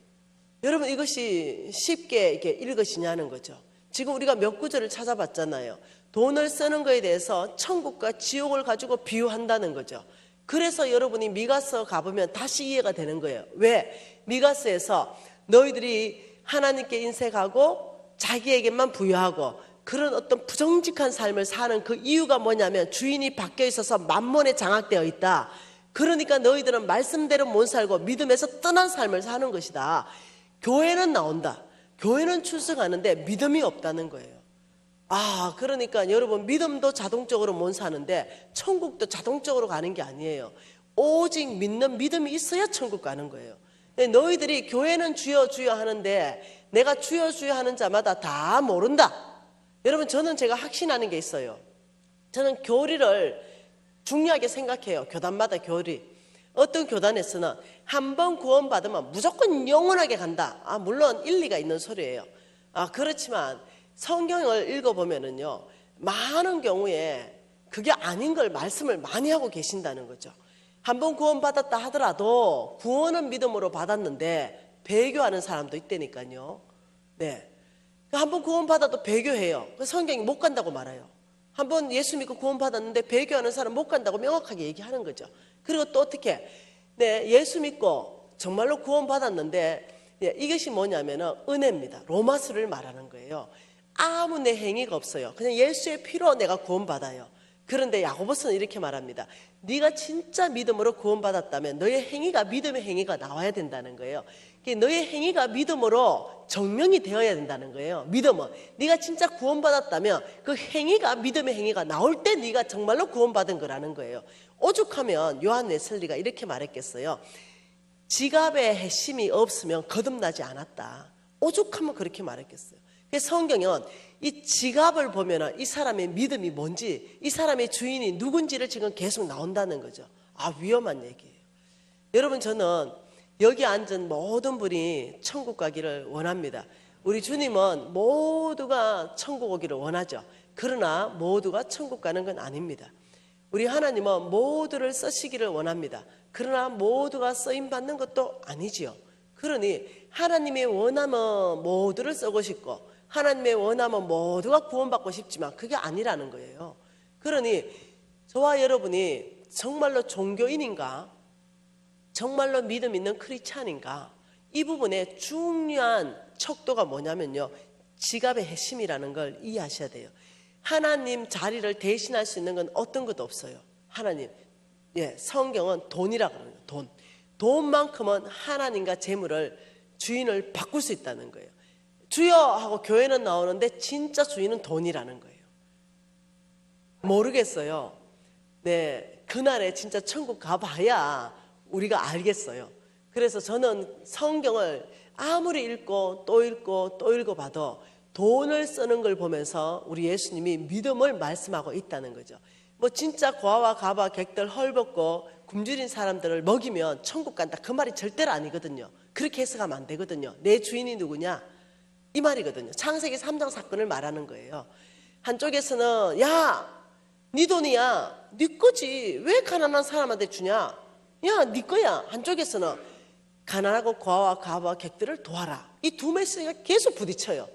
여러분, 이것이 쉽게 이렇게 읽으시냐는 거죠. 지금 우리가 몇 구절을 찾아봤잖아요. 돈을 쓰는 거에 대해서 천국과 지옥을 가지고 비유한다는 거죠. 그래서 여러분이 미가서 가보면 다시 이해가 되는 거예요. 왜? 미가서에서 너희들이 하나님께 인색하고 자기에게만 부여하고 그런 어떤 부정직한 삶을 사는 그 이유가 뭐냐면 주인이 바뀌어 있어서 만몬에 장악되어 있다. 그러니까 너희들은 말씀대로 못 살고 믿음에서 떠난 삶을 사는 것이다. 교회는 나온다. 교회는 출석하는데 믿음이 없다는 거예요. 그러니까 여러분, 믿음도 자동적으로 못 사는데 천국도 자동적으로 가는 게 아니에요. 오직 믿는 믿음이 있어야 천국 가는 거예요. 너희들이 교회는 주여 주여 하는데 내가 주여 주여 하는 자마다 다 모른다. 여러분, 제가 확신하는 게 있어요. 저는 교리를 중요하게 생각해요. 교단마다 교리. 어떤 교단에서는 한 번 구원받으면 무조건 영원하게 간다. 물론 일리가 있는 소리예요. 그렇지만 성경을 읽어보면은요, 많은 경우에 그게 아닌 걸 말씀을 많이 하고 계신다는 거죠. 한 번 구원받았다 하더라도 구원은 믿음으로 받았는데 배교하는 사람도 있다니까요. 네. 한 번 구원받아도 배교해요. 성경이 못 간다고 말해요. 한 번 예수 믿고 구원받았는데 배교하는 사람 못 간다고 명확하게 얘기하는 거죠. 그리고 또 어떻게? 네, 예수 믿고 정말로 구원받았는데 이것이 뭐냐면은 은혜입니다. 로마서를 말하는 거예요. 아무 내 행위가 없어요. 그냥 예수의 피로 내가 구원받아요. 그런데 야고보서는 이렇게 말합니다. 네가 진짜 믿음으로 구원받았다면 너의 행위가 믿음의 행위가 나와야 된다는 거예요. 너의 행위가 믿음으로 증명이 되어야 된다는 거예요. 믿음은 네가 진짜 구원받았다면 그 행위가 믿음의 행위가 나올 때 네가 정말로 구원받은 거라는 거예요. 오죽하면 요한 웨슬리가 이렇게 말했겠어요. 지갑에 핵심이 없으면 거듭나지 않았다. 오죽하면 그렇게 말했겠어요. 성경은 이 지갑을 보면 이 사람의 믿음이 뭔지, 이 사람의 주인이 누군지를 지금 계속 나온다는 거죠. 위험한 얘기예요. 여러분, 저는 여기 앉은 모든 분이 천국 가기를 원합니다. 우리 주님은 모두가 천국 오기를 원하죠. 그러나 모두가 천국 가는 건 아닙니다. 우리 하나님은 모두를 쓰시기를 원합니다. 그러나 모두가 쓰임 받는 것도 아니지요. 그러니 하나님의 원하면 모두를 쓰고 싶고 하나님의 원하면 모두가 구원받고 싶지만 그게 아니라는 거예요. 그러니 저와 여러분이 정말로 종교인인가, 정말로 믿음 있는 크리스찬인가, 이 부분에 중요한 척도가 뭐냐면요, 지갑의 핵심이라는 걸 이해하셔야 돼요. 하나님 자리를 대신할 수 있는 건 어떤 것도 없어요. 하나님, 성경은 돈이라고 그래요. 돈만큼은 하나님과 재물을, 주인을 바꿀 수 있다는 거예요. 주여 하고 교회는 나오는데 진짜 주인은 돈이라는 거예요. 모르겠어요. 네, 그날에 진짜 천국 가봐야 우리가 알겠어요. 그래서 저는 성경을 아무리 읽고 또 읽고 또 읽어봐도 돈을 쓰는 걸 보면서 우리 예수님이 믿음을 말씀하고 있다는 거죠. 뭐 진짜 고아와 가바 객들 헐벗고 굶주린 사람들을 먹이면 천국 간다, 그 말이 절대로 아니거든요. 그렇게 해석하면 안 되거든요. 내 주인이 누구냐, 이 말이거든요. 창세기 3장 사건을 말하는 거예요. 한쪽에서는 야, 네 돈이야, 네 거지, 왜 가난한 사람한테 주냐, 야, 네 거야. 한쪽에서는 가난하고 고아와 가바 객들을 도와라. 이 두 메시지가 계속 부딪혀요.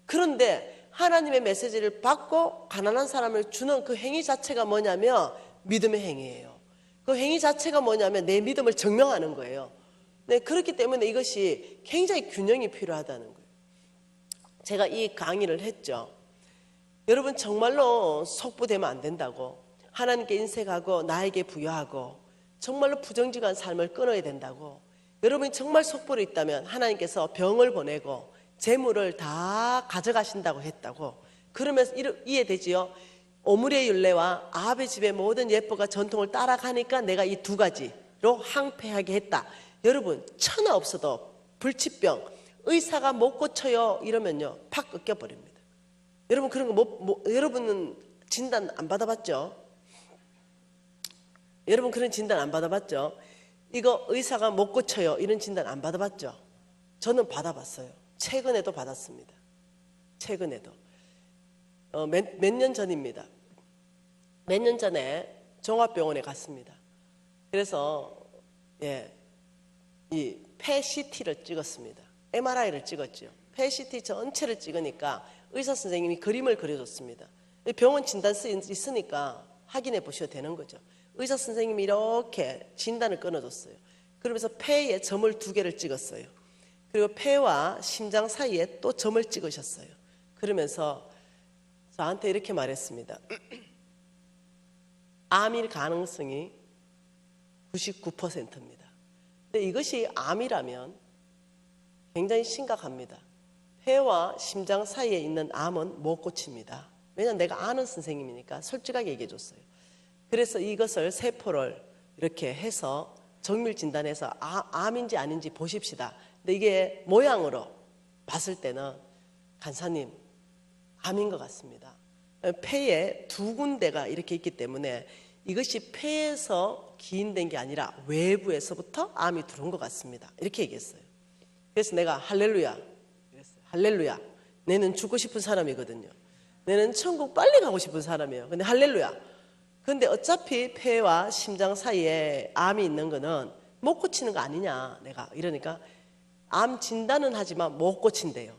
그런데 하나님의 메시지를 받고 가난한 사람을 주는 그 행위 자체가 뭐냐면 믿음의 행위예요. 그 행위 자체가 뭐냐면 내 믿음을 증명하는 거예요. 네, 그렇기 때문에 이것이 굉장히 균형이 필요하다는 거예요. 제가 이 강의를 했죠. 여러분 정말로 속보되면 안 된다고, 하나님께 인색하고 나에게 부여하고 정말로 부정직한 삶을 끊어야 된다고, 여러분이 정말 속보로 있다면 하나님께서 병을 보내고 재물을 다 가져가신다고 했다고. 그러면서 이해되지요? 오므리의 율례와 아합의 집의 모든 예법과 전통을 따라가니까 내가 이 두 가지로 항폐하게 했다. 여러분 천하 없어도 불치병 의사가 못 고쳐요 이러면요 팍 꺾여버립니다. 여러분 그런 거 여러분은 진단 안 받아봤죠? 여러분 그런 진단 안 받아봤죠? 이거 의사가 못 고쳐요 이런 진단 안 받아봤죠? 저는 받아봤어요. 최근에도 받았습니다. 최근에도 몇 년 전입니다. 몇 년 전에 종합병원에 갔습니다. 그래서 이 폐CT를 찍었습니다. MRI를 찍었죠. 폐CT 전체를 찍으니까 의사 선생님이 그림을 그려줬습니다. 병원 진단서 있으니까 확인해 보셔도 되는 거죠. 의사 선생님이 이렇게 진단을 끊어줬어요. 그러면서 폐에 점을 2개를 찍었어요. 그리고 폐와 심장 사이에 또 점을 찍으셨어요. 그러면서 저한테 이렇게 말했습니다. 암일 가능성이 99%입니다. 근데 이것이 암이라면 굉장히 심각합니다. 폐와 심장 사이에 있는 암은 못 고칩니다. 왜냐하면 내가 아는 선생님이니까 솔직하게 얘기해 줬어요. 그래서 이것을 세포를 이렇게 해서 정밀 진단해서 암인지 아닌지 보십시다. 근데 이게 모양으로 봤을 때는 간사님 암인 것 같습니다. 폐에 2군데가 이렇게 있기 때문에 이것이 폐에서 기인된 게 아니라 외부에서부터 암이 들어온 것 같습니다. 이렇게 얘기했어요. 그래서 내가 할렐루야 이랬어요. 할렐루야, 내는 죽고 싶은 사람이거든요. 내는 천국 빨리 가고 싶은 사람이에요. 근데 할렐루야, 근데 어차피 폐와 심장 사이에 암이 있는 거는 못 고치는 거 아니냐 내가 이러니까 암 진단은 하지만 못 고친대요.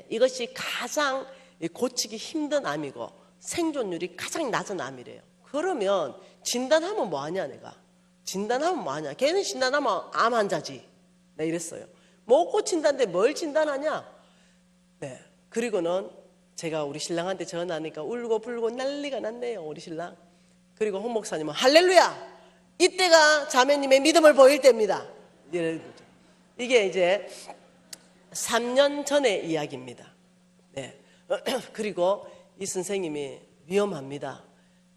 이것이 가장 고치기 힘든 암이고 생존율이 가장 낮은 암이래요. 그러면 진단하면 뭐하냐 내가. 진단하면 뭐하냐. 걔는 진단하면 암 환자지. 네, 이랬어요. 못 고친다는데 뭘 진단하냐. 네. 그리고는 제가 우리 신랑한테 전화하니까 울고 불고 난리가 났네요. 우리 신랑. 그리고 홍 목사님은 할렐루야, 이때가 자매님의 믿음을 보일 때입니다. 이게 이제 3년 전의 이야기입니다. 네. 그리고 이 선생님이 위험합니다.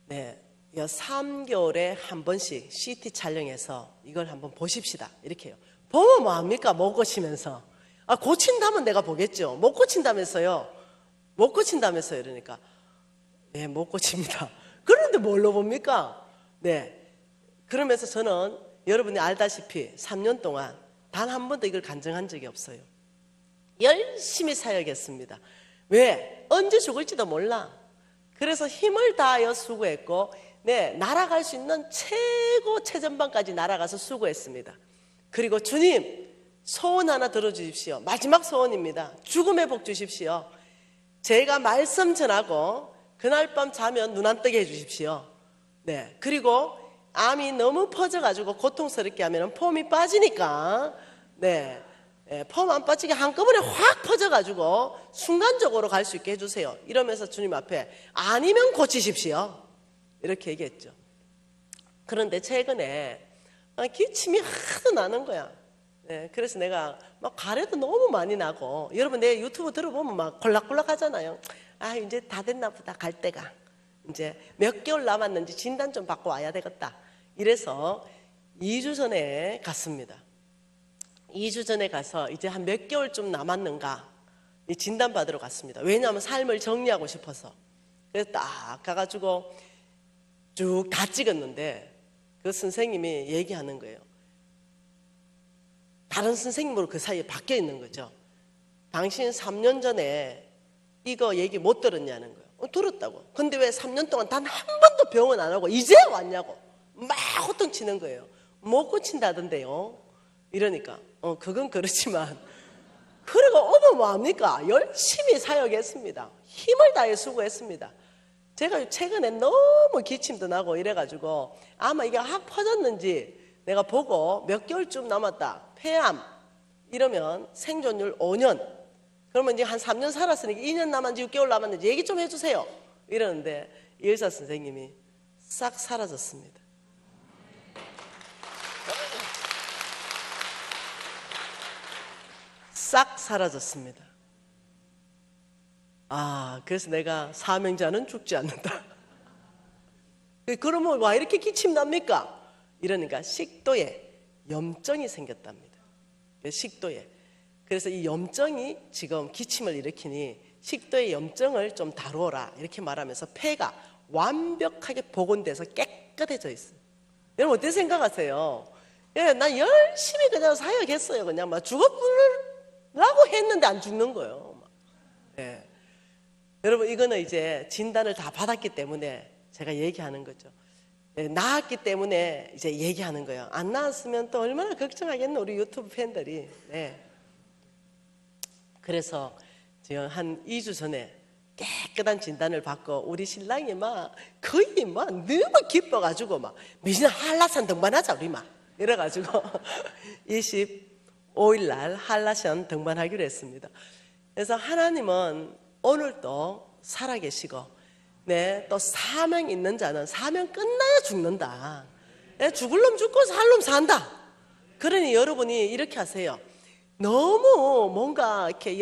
네. 3개월에 한 번씩 CT 촬영해서 이걸 한번 보십시다. 이렇게 해요. 보면 뭐합니까? 못 고치면서. 고친다면 내가 보겠죠. 못 고친다면서요. 못 고친다면서요. 이러니까 네, 못 고칩니다. 그런데 뭘로 봅니까? 네. 그러면서 저는 여러분이 알다시피 3년 동안 단 한 번도 이걸 간증한 적이 없어요. 열심히 사역했습니다. 왜? 언제 죽을지도 몰라. 그래서 힘을 다하여 수고했고, 네, 날아갈 수 있는 최고 최전방까지 날아가서 수고했습니다. 그리고 주님, 소원 하나 들어주십시오. 마지막 소원입니다. 죽음의 복 주십시오. 제가 말씀 전하고 그날 밤 자면 눈 안 뜨게 해주십시오. 네. 그리고 암이 너무 퍼져가지고 고통스럽게 하면 폼이 빠지니까, 네. 폼 안 빠지게 한꺼번에 확 퍼져가지고 순간적으로 갈 수 있게 해주세요. 이러면서 주님 앞에 아니면 고치십시오. 이렇게 얘기했죠. 그런데 최근에 기침이 하도 나는 거야. 네, 그래서 내가 막 가래도 너무 많이 나고, 여러분 내 유튜브 들어보면 막 콜락콜락 하잖아요. 아, 이제 다 됐나 보다, 갈 때가. 이제 몇 개월 남았는지 진단 좀 받고 와야 되겠다. 이래서 2주 전에 갔습니다. 2주 전에 가서 이제 한 몇 개월쯤 남았는가 이 진단 받으러 갔습니다. 왜냐하면 삶을 정리하고 싶어서. 그래서 딱 가가지고 쭉 다 찍었는데 그 선생님이 얘기하는 거예요. 다른 선생님으로 그 사이에 바뀌어 있는 거죠. 당신 3년 전에 이거 얘기 못 들었냐는 거예요. 들었다고. 근데 왜 3년 동안 단 한 번도 병원 안 하고 이제 왔냐고 막 호통치는 거예요. 못 고친다던데요. 이러니까 그건 그렇지만 그러고 오면 뭐합니까? 열심히 사역했습니다. 힘을 다해 수고했습니다. 제가 최근에 너무 기침도 나고 이래가지고 아마 이게 확 퍼졌는지 내가 보고 몇 개월쯤 남았다, 폐암 이러면 생존율 5년, 그러면 이제 한 3년 살았으니까 2년 남았는지 6개월 남았는지 얘기 좀 해주세요. 이러는데 이 의사 선생님이 싹 사라졌습니다. 싹 사라졌습니다. 아, 그래서 내가 사명자는 죽지 않는다. 그러면 와 이렇게 기침 납니까? 이러니까 식도에 염증이 생겼답니다. 식도에. 그래서 이 염증이 지금 기침을 일으키니 식도의 염증을 좀 다루어라 이렇게 말하면서 폐가 완벽하게 복원돼서 깨끗해져 있어요. 여러분 어떻게 생각하세요? 예, 난 열심히 그냥 사역했어요. 그냥 막 죽어보려고 했는데 안 죽는 거예요. 예. 여러분 이거는 이제 진단을 다 받았기 때문에 제가 얘기하는 거죠. 네, 나았기 때문에 이제 얘기하는 거예요. 안 나았으면 또 얼마나 걱정하겠노 우리 유튜브 팬들이. 네. 그래서 지금 한 2주 전에 깨끗한 진단을 받고 우리 신랑이 막 거의 막 너무 기뻐가지고 막 미신 한라산 등반하자 우리 막 이래가지고 25일 날 한라산 등반하기로 했습니다. 그래서 하나님은 오늘도 살아계시고 네, 또 사명 있는 자는 사명 끝나야 죽는다. 네, 죽을 놈 죽고 살 놈 산다. 그러니 여러분이 이렇게 하세요. 너무 뭔가 이렇게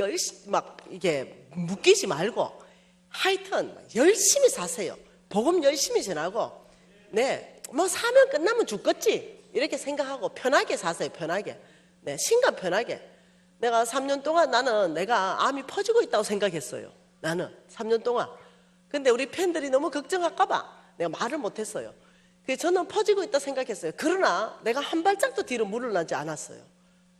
막 이게 묶이지 말고 하여튼 열심히 사세요. 복음 열심히 전하고 네, 뭐 사명 끝나면 죽겠지 이렇게 생각하고 편하게 사세요. 편하게. 네, 신간 편하게. 내가 3년 동안 나는 내가 암이 퍼지고 있다고 생각했어요. 나는 3년 동안. 근데 우리 팬들이 너무 걱정할까 봐 내가 말을 못했어요. 그래서 저는 퍼지고 있다 생각했어요. 그러나 내가 한 발짝도 뒤로 물러나지 않았어요.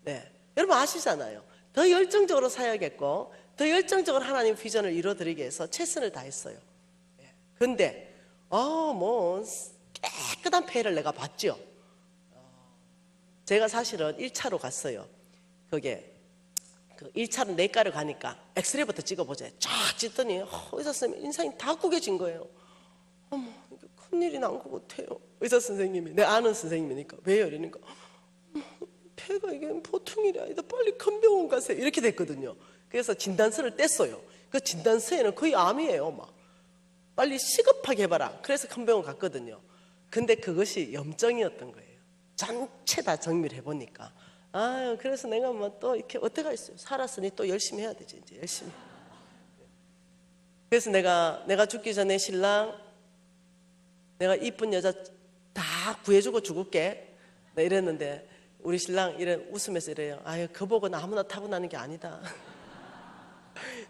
네, 여러분 아시잖아요. 더 열정적으로 사역했고 더 열정적으로 하나님 비전을 이루어드리기 위해서 최선을 다했어요. 근데 뭐 깨끗한 폐를 내가 봤죠. 제가 사실은 1차로 갔어요. 그게 1차로 내과를 가니까 엑스레이부터 찍어보자. 쫙 찍더니 의사 선생님 인상이 다 구겨진 거예요. 어머, 큰일이 난 것 같아요. 의사 선생님이, 내 아는 선생님이니까. 왜요? 이러니까 폐가 이게 보통 일이 아니다. 빨리 큰 병원 가세요. 이렇게 됐거든요. 그래서 진단서를 뗐어요. 그 진단서에는 거의 암이에요. 막 빨리 시급하게 해봐라. 그래서 큰 병원 갔거든요. 근데 그것이 염증이었던 거예요. 전체 다 정밀해 보니까. 아유, 그래서 내가 뭐 또 이렇게 어떻게 하겠어요? 살았으니 또 열심히 해야 되지, 이제 열심히. 그래서 내가 죽기 전에 신랑, 내가 이쁜 여자 다 구해주고 죽을게. 네, 이랬는데 우리 신랑 웃으면서 이래요. 아유, 그 복은 아무나 타고나는 게 아니다.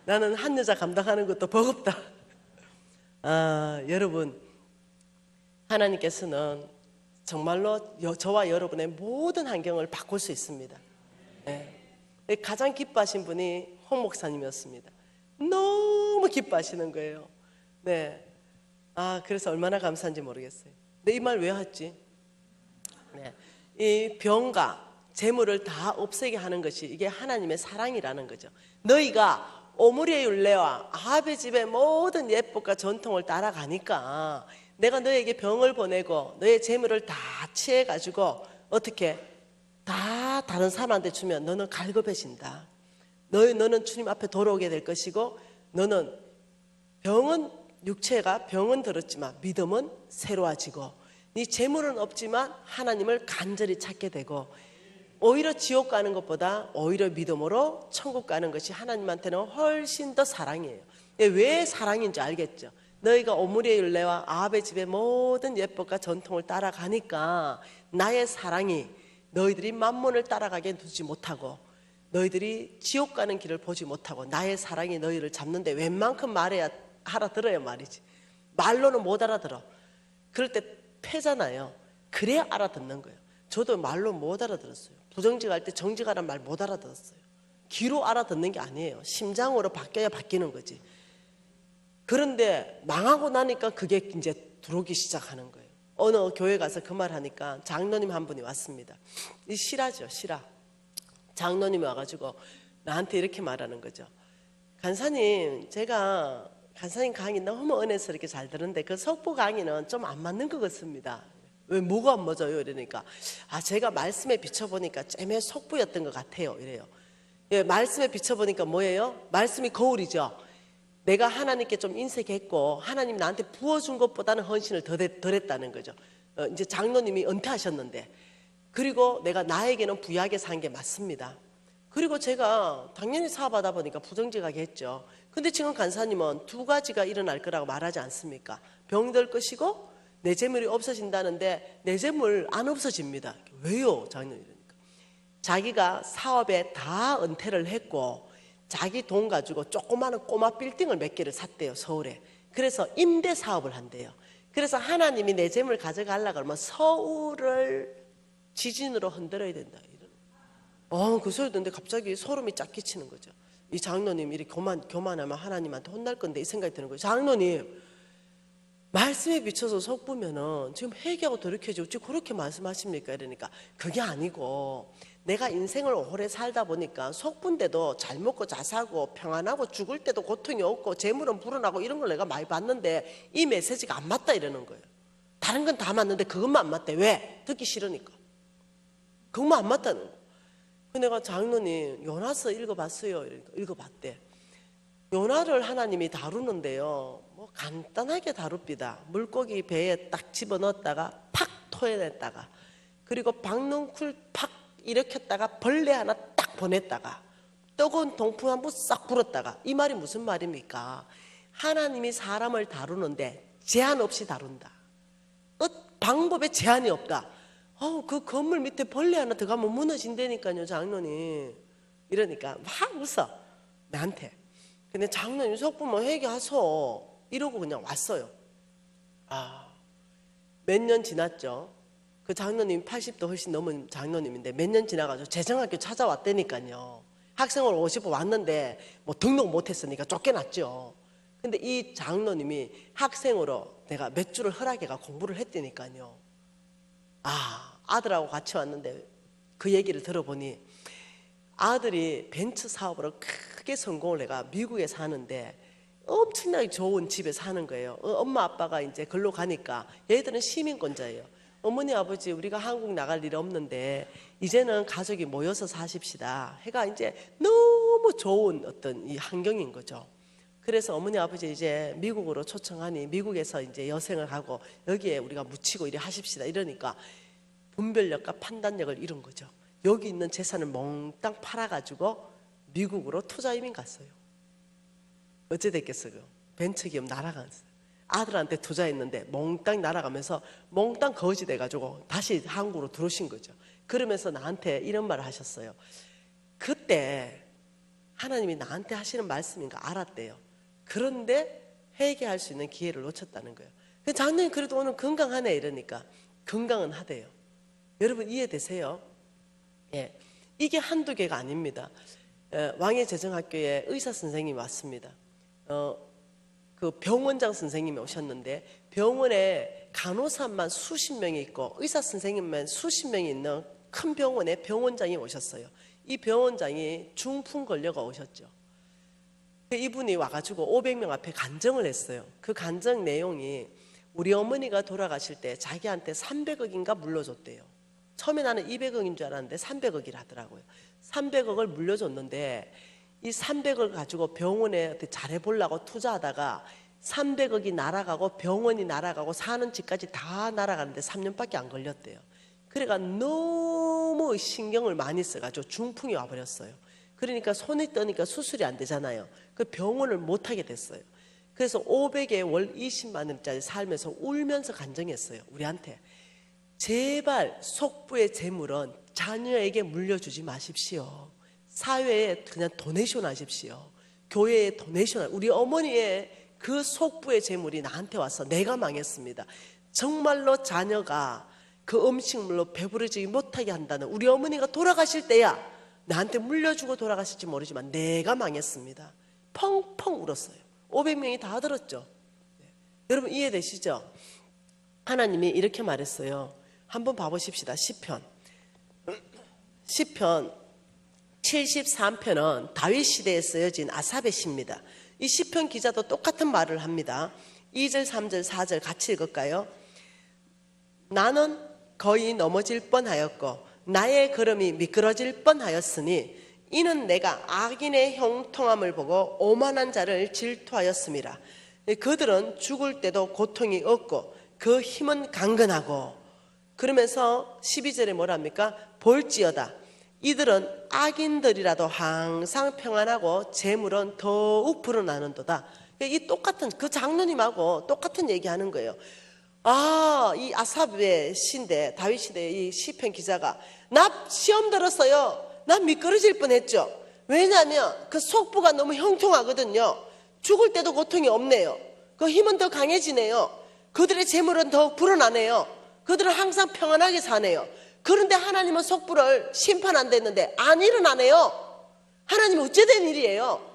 나는 한 여자 감당하는 것도 버겁다. 아, 여러분, 하나님께서는 정말로 저와 여러분의 모든 환경을 바꿀 수 있습니다. 네. 가장 기뻐하신 분이 홍 목사님이었습니다. 너무 기뻐하시는 거예요. 네. 아, 그래서 얼마나 감사한지 모르겠어요. 근데 이 말 왜 했지? 네. 이 병과 재물을 다 없애게 하는 것이 이게 하나님의 사랑이라는 거죠. 너희가 오므리의 율례와 아합의 집의 모든 예법과 전통을 따라가니까 내가 너에게 병을 보내고 너의 재물을 다 취해가지고 어떻게 다 다른 사람한테 주면 너는 갈급해진다. 너는 주님 앞에 돌아오게 될 것이고 너는 병은 육체가 병은 들었지만 믿음은 새로워지고 네 재물은 없지만 하나님을 간절히 찾게 되고 오히려 지옥 가는 것보다 오히려 믿음으로 천국 가는 것이 하나님한테는 훨씬 더 사랑이에요. 왜 사랑인지 알겠죠? 너희가 오므리의 율례와 아합의 집의 모든 예법과 전통을 따라가니까 나의 사랑이 너희들이 만몬을 따라가게 두지 못하고 너희들이 지옥 가는 길을 보지 못하고 나의 사랑이 너희를 잡는데 웬만큼 말해야 알아들어요 말이지. 말로는 못 알아들어. 그럴 때 패잖아요. 그래야 알아듣는 거예요. 저도 말로 못 알아들었어요. 부정직할 때 정직하란 말 못 알아들었어요. 귀로 알아듣는 게 아니에요. 심장으로 바뀌어야 바뀌는 거지. 그런데 망하고 나니까 그게 이제 들어오기 시작하는 거예요. 어느 교회 가서 그 말 하니까 장로님 한 분이 왔습니다. 이 실화죠, 실화. 장로님이 와가지고 나한테 이렇게 말하는 거죠. 간사님, 제가 간사님 강의 너무 은혜스럽게 잘 들었는데 그 속보 강의는 좀 안 맞는 것 같습니다. 왜 뭐가 안 맞아요? 이러니까 제가 말씀에 비춰보니까 쨈매 속보였던 것 같아요. 이래요. 예, 말씀에 비춰보니까 뭐예요? 말씀이 거울이죠. 내가 하나님께 좀 인색했고 하나님 나한테 부어준 것보다는 헌신을 덜 했다는 거죠. 이제 장로님이 은퇴하셨는데 그리고 내가 나에게는 부유하게 산 게 맞습니다. 그리고 제가 당연히 사업하다 보니까 부정직하게 했죠. 근데 지금 간사님은 두 가지가 일어날 거라고 말하지 않습니까? 병들 것이고 내 재물이 없어진다는데 내 재물 안 없어집니다. 왜요? 장로님 이러니까 자기가 사업에 다 은퇴를 했고 자기 돈 가지고 조그마한 꼬마 빌딩을 몇 개를 샀대요. 서울에. 그래서 임대 사업을 한대요. 그래서 하나님이 내 재물 가져가려고 하면 서울을 지진으로 흔들어야 된다. 그 소리 듣는데 갑자기 소름이 쫙 끼치는 거죠. 이 장로님 이렇게 교만하면 하나님한테 혼날 건데 이 생각이 드는 거예요. 장로님 말씀에 비춰서 속보면은 지금 회개하고 돌이켜야지 어찌 그렇게 말씀하십니까? 이러니까 그게 아니고 내가 인생을 오래 살다 보니까 속보인데도 잘 먹고 잘 살고 평안하고 죽을 때도 고통이 없고 재물은 불어나고 이런 걸 내가 많이 봤는데 이 메시지가 안 맞다 이러는 거예요. 다른 건 다 맞는데 그것만 안 맞대. 왜? 듣기 싫으니까. 그것만 안 맞다는 거예요. 내가 장로님 요나서 읽어봤어요. 이러니까 읽어봤대. 요나를 하나님이 다루는데요. 뭐 간단하게 다룹니다. 물고기 배에 딱 집어넣었다가 팍 토해냈다가 그리고 박넝쿨 팍 일으켰다가 벌레 하나 딱 보냈다가 뜨거운 동풍 한 번 싹 불었다가 이 말이 무슨 말입니까? 하나님이 사람을 다루는데 제한 없이 다룬다. 방법에 제한이 없다. 그 건물 밑에 벌레 하나 들어가면 무너진다니까요, 장로님. 이러니까 막 웃어, 나한테. 근데 장로님 속보면 회개하소. 이러고 그냥 왔어요. 몇 년 지났죠. 그 장로님 80도 훨씬 넘은 장로님인데 몇 년 지나가지고 재정학교 찾아왔다니까요. 학생으로 50번 왔는데 뭐 등록 못했으니까 쫓겨났죠. 근데 이 장로님이 학생으로 내가 몇 주를 허락해가 공부를 했다니까요. 아들하고 같이 왔는데 그 얘기를 들어보니 아들이 벤처 사업으로 크게 성공을 해가 미국에 사는데 엄청나게 좋은 집에 사는 거예요. 엄마 아빠가 이제 걸로 가니까 얘들은 시민권자예요. 어머니 아버지 우리가 한국 나갈 일 없는데 이제는 가족이 모여서 사십시다 해가 이제 너무 좋은 어떤 이 환경인 거죠. 그래서 어머니 아버지 이제 미국으로 초청하니 미국에서 이제 여생을 하고 여기에 우리가 묻히고 이래 하십시다 이러니까 분별력과 판단력을 잃은 거죠. 여기 있는 재산을 몽땅 팔아가지고 미국으로 투자 이민 갔어요. 어째 됐겠어요? 벤처기업 날아갔어요. 아들한테 투자했는데 몽땅 날아가면서 몽땅 거지 돼가지고 다시 한국으로 들어오신 거죠. 그러면서 나한테 이런 말을 하셨어요. 그때 하나님이 나한테 하시는 말씀인 거 알았대요. 그런데 회개할 수 있는 기회를 놓쳤다는 거예요. 장로님 그래도 오늘 건강하네 이러니까 건강은 하대요. 여러분 이해되세요? 예, 이게 한두 개가 아닙니다. 왕의 재정학교에 의사 선생님이 왔습니다. 그 병원장 선생님이 오셨는데 병원에 간호사만 수십 명이 있고 의사 선생님만 수십 명이 있는 큰 병원에 병원장이 오셨어요. 이 병원장이 중풍 걸려가 오셨죠. 이분이 와가지고 500명 앞에 간증을 했어요. 그 간증 내용이 우리 어머니가 돌아가실 때 자기한테 300억인가 물려줬대요. 처음에 나는 200억인 줄 알았는데 300억이라 하더라고요. 300억을 물려줬는데 이 300억을 가지고 병원에 어떻게 잘해보려고 투자하다가 300억이 날아가고 병원이 날아가고 사는 집까지 다 날아가는데 3년밖에 안 걸렸대요. 그러니까 너무 신경을 많이 써가지고 중풍이 와버렸어요. 그러니까 손이 떠니까 수술이 안 되잖아요. 그 병원을 못 하게 됐어요. 그래서 500에 월 20만 원짜리 살면서 울면서 간증했어요. 우리한테 제발 속부의 재물은 자녀에게 물려주지 마십시오. 사회에 그냥 도네이션 하십시오. 교회에 도네이션. 우리 어머니의 그 속부의 재물이 나한테 와서 내가 망했습니다. 정말로 자녀가 그 음식물로 배부르지 못하게 한다는 우리 어머니가 돌아가실 때야 나한테 물려주고 돌아가실지 모르지만 내가 망했습니다. 펑펑 울었어요. 500명이 다 들었죠. 여러분 이해되시죠? 하나님이 이렇게 말했어요. 한번 봐보십시다. 시편 73편은 다윗 시대에 쓰여진 아삽의 시입니다. 이 시편 기자도 똑같은 말을 합니다. 2절, 3절, 4절 같이 읽을까요? 나는 거의 넘어질 뻔하였고 나의 걸음이 미끄러질 뻔하였으니 이는 내가 악인의 형통함을 보고 오만한 자를 질투하였음이라. 그들은 죽을 때도 고통이 없고 그 힘은 강건하고, 그러면서 12절에 뭐랍니까? 볼지어다 이들은 악인들이라도 항상 평안하고 재물은 더욱 불어나는도다. 이 똑같은 그 장로님하고 똑같은 얘기하는 거예요. 이 아삽의 시인데 다윗 시대의 이 시편 기자가 나 시험 들었어요. 나 미끄러질 뻔했죠. 왜냐하면 그 속부가 너무 형통하거든요. 죽을 때도 고통이 없네요. 그 힘은 더 강해지네요. 그들의 재물은 더 불어나네요. 그들은 항상 평안하게 사네요. 그런데 하나님은 속부를 심판 안 됐는데 안 일어나네요. 하나님은 어째 된 일이에요?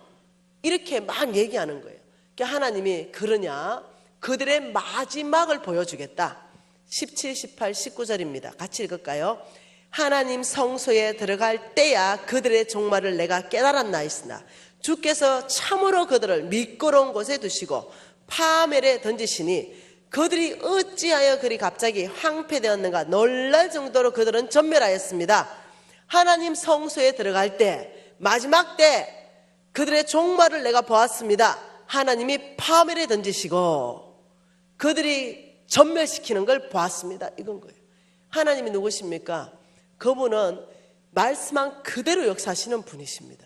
이렇게 막 얘기하는 거예요. 그러니까 하나님이 그러냐? 그들의 마지막을 보여주겠다. 17, 18, 19절입니다. 같이 읽을까요? 하나님 성소에 들어갈 때야 그들의 종말을 내가 깨달았나이으나 주께서 참으로 그들을 미끄러운 곳에 두시고 파멸에 던지시니 그들이 어찌하여 그리 갑자기 황폐되었는가 놀랄 정도로 그들은 전멸하였습니다. 하나님 성소에 들어갈 때 마지막 때 그들의 종말을 내가 보았습니다. 하나님이 파멸에 던지시고 그들이 전멸시키는 걸 보았습니다. 이건 거예요. 하나님이 누구십니까? 그분은 말씀한 그대로 역사하시는 분이십니다.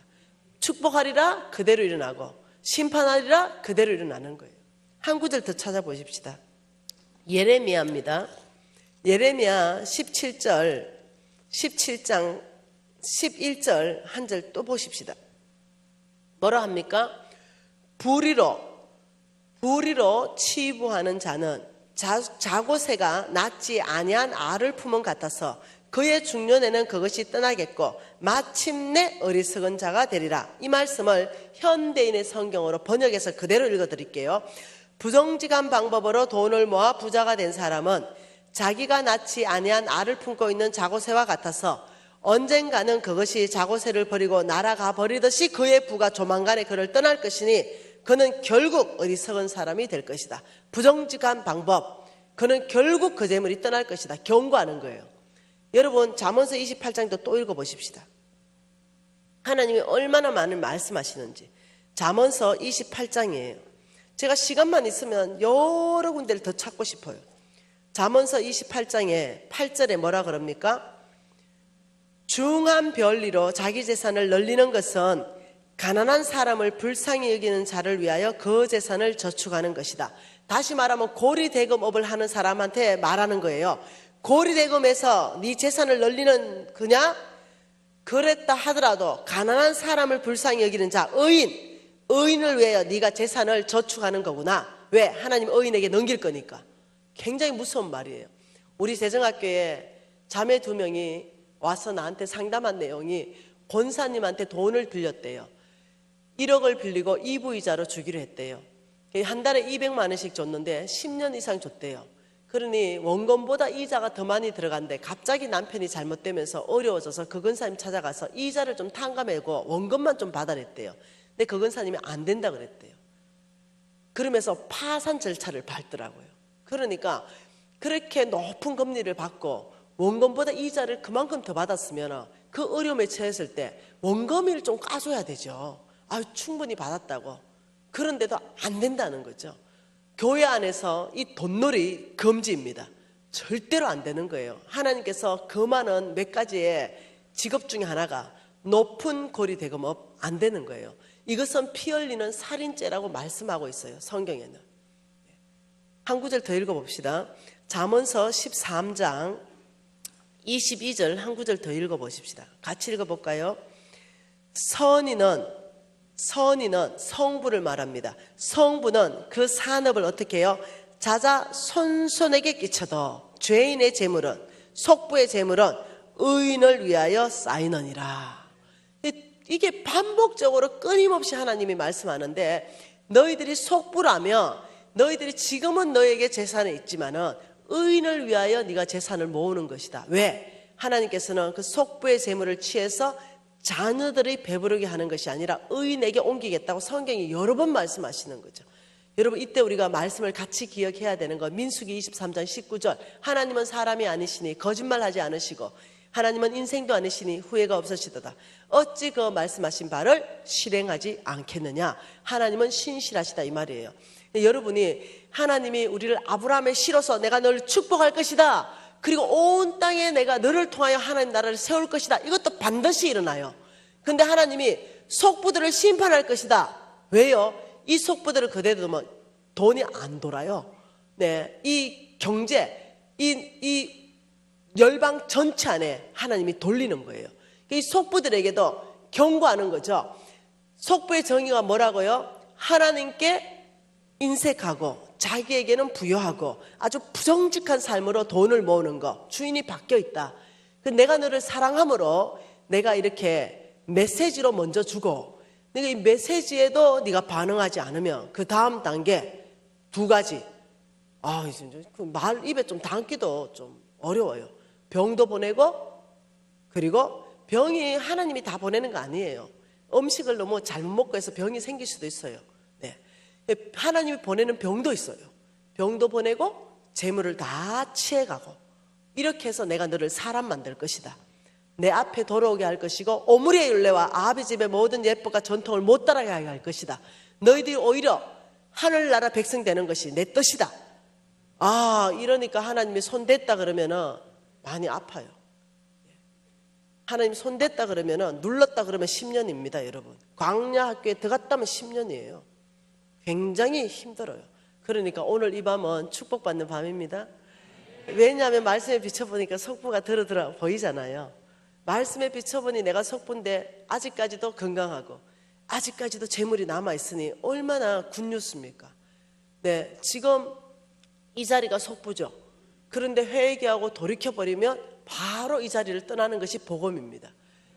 축복하리라 그대로 일어나고 심판하리라 그대로 일어나는 거예요. 한 구절 더 찾아보십시다. 예레미야입니다. 예레미야 17장 11절 한 절 또 보십시다. 뭐라 합니까? 불의로 치부하는 자는 자고새가 낳지 아니한 알을 품은 같아서 그의 중년에는 그것이 떠나겠고 마침내 어리석은 자가 되리라. 이 말씀을 현대인의 성경으로 번역해서 그대로 읽어드릴게요. 부정직한 방법으로 돈을 모아 부자가 된 사람은 자기가 낳지 아니한 알을 품고 있는 자고새와 같아서 언젠가는 그것이 자고새를 버리고 날아가 버리듯이 그의 부가 조만간에 그를 떠날 것이니 그는 결국 어리석은 사람이 될 것이다. 부정직한 방법, 그는 결국 그 재물이 떠날 것이다. 경고하는 거예요. 여러분 잠언서 28장도 또 읽어보십시다. 하나님이 얼마나 많은 말씀하시는지. 잠언서 28장이에요. 제가 시간만 있으면 여러 군데를 더 찾고 싶어요. 잠언서 28장에 8절에 뭐라 그럽니까? 중한 별리로 자기 재산을 늘리는 것은 가난한 사람을 불쌍히 여기는 자를 위하여 그 재산을 저축하는 것이다. 다시 말하면 고리대금업을 하는 사람한테 말하는 거예요. 고리대금에서 네 재산을 늘리는 그냐? 그랬다 하더라도 가난한 사람을 불쌍히 여기는 자, 의인을 위하여 네가 재산을 저축하는 거구나. 왜? 하나님 의인에게 넘길 거니까. 굉장히 무서운 말이에요. 우리 세정학교에 자매 2명이 와서 나한테 상담한 내용이 권사님한테 돈을 빌렸대요. 1억을 빌리고 2부이자로 주기로 했대요. 한 달에 200만 원씩 줬는데 10년 이상 줬대요. 그러니 원금보다 이자가 더 많이 들어간데 갑자기 남편이 잘못되면서 어려워져서 그 근사님 찾아가서 이자를 좀 탕감하고 원금만 좀 받아냈대요. 근데 그 근사님이 안 된다 그랬대요. 그러면서 파산 절차를 밟더라고요. 그러니까 그렇게 높은 금리를 받고 원금보다 이자를 그만큼 더 받았으면 그 어려움에 처했을 때 원금을 좀 까줘야 되죠. 충분히 받았다고. 그런데도 안 된다는 거죠. 교회 안에서 이 돈놀이 금지입니다. 절대로 안 되는 거예요. 하나님께서 금하는 몇 가지의 직업 중에 하나가 높은 고리대금업 안 되는 거예요. 이것은 피 흘리는 살인죄라고 말씀하고 있어요. 성경에는. 한 구절 더 읽어봅시다. 잠언서 13장 22절 한 구절 더 읽어보십시다. 같이 읽어볼까요? 선인은 성부를 말합니다. 성부는 그 산업을 어떻게 해요? 자자 손손에게 끼쳐도 죄인의 재물은, 속부의 재물은 의인을 위하여 쌓이느니라. 이게 반복적으로 끊임없이 하나님이 말씀하는데, 너희들이 속부라면 너희들이 지금은 너에게 재산이 있지만은 의인을 위하여 네가 재산을 모으는 것이다. 왜? 하나님께서는 그 속부의 재물을 취해서 자녀들이 배부르게 하는 것이 아니라 의인에게 옮기겠다고 성경이 여러 번 말씀하시는 거죠. 여러분, 이때 우리가 말씀을 같이 기억해야 되는 거, 민수기 23장 19절 하나님은 사람이 아니시니 거짓말하지 않으시고 하나님은 인생도 아니시니 후회가 없으시도다. 어찌 그 말씀하신 바를 실행하지 않겠느냐. 하나님은 신실하시다 이 말이에요. 여러분이 하나님이 우리를 아브라함의 씨로서 내가 너를 축복할 것이다, 그리고 온 땅에 내가 너를 통하여 하나님 나라를 세울 것이다, 이것도 반드시 일어나요. 근데 하나님이 속부들을 심판할 것이다. 왜요? 이 속부들을 그대로 두면 돈이 안 돌아요. 네, 이 경제, 이 열방 전체 안에 하나님이 돌리는 거예요. 이 속부들에게도 경고하는 거죠. 속부의 정의가 뭐라고요? 하나님께 인색하고 자기에게는 부여하고 아주 부정직한 삶으로 돈을 모으는 거, 주인이 바뀌어 있다. 내가 너를 사랑함으로 내가 이렇게 메시지로 먼저 주고, 내가 이 메시지에도 네가 반응하지 않으면 그 다음 단계 두 가지. 그 말 입에 좀 담기도 좀 어려워요. 병도 보내고, 그리고 병이 하나님이 다 보내는 거 아니에요. 음식을 너무 잘못 먹고 해서 병이 생길 수도 있어요. 네. 하나님이 보내는 병도 있어요. 병도 보내고 재물을 다 취해가고, 이렇게 해서 내가 너를 사람 만들 것이다. 내 앞에 돌아오게 할 것이고 오므리의 율례와 아비 집의 모든 예법과 전통을 못 따라가게 할 것이다. 너희들이 오히려 하늘나라 백성 되는 것이 내 뜻이다. 이러니까 하나님이 손댔다 그러면은 많이 아파요. 하나님 손댔다 그러면은, 눌렀다 그러면 10년입니다, 여러분. 광야 학교에 들어갔다면 10년이에요. 굉장히 힘들어요. 그러니까 오늘 이 밤은 축복받는 밤입니다. 왜냐하면 말씀에 비춰보니까 속부가 들어 보이잖아요. 말씀에 비춰보니 내가 속부인데 아직까지도 건강하고 아직까지도 재물이 남아있으니 얼마나 굿뉴스입니까? 네, 지금 이 자리가 속부죠. 그런데 회개하고 돌이켜버리면 바로 이 자리를 떠나는 것이 복음입니다.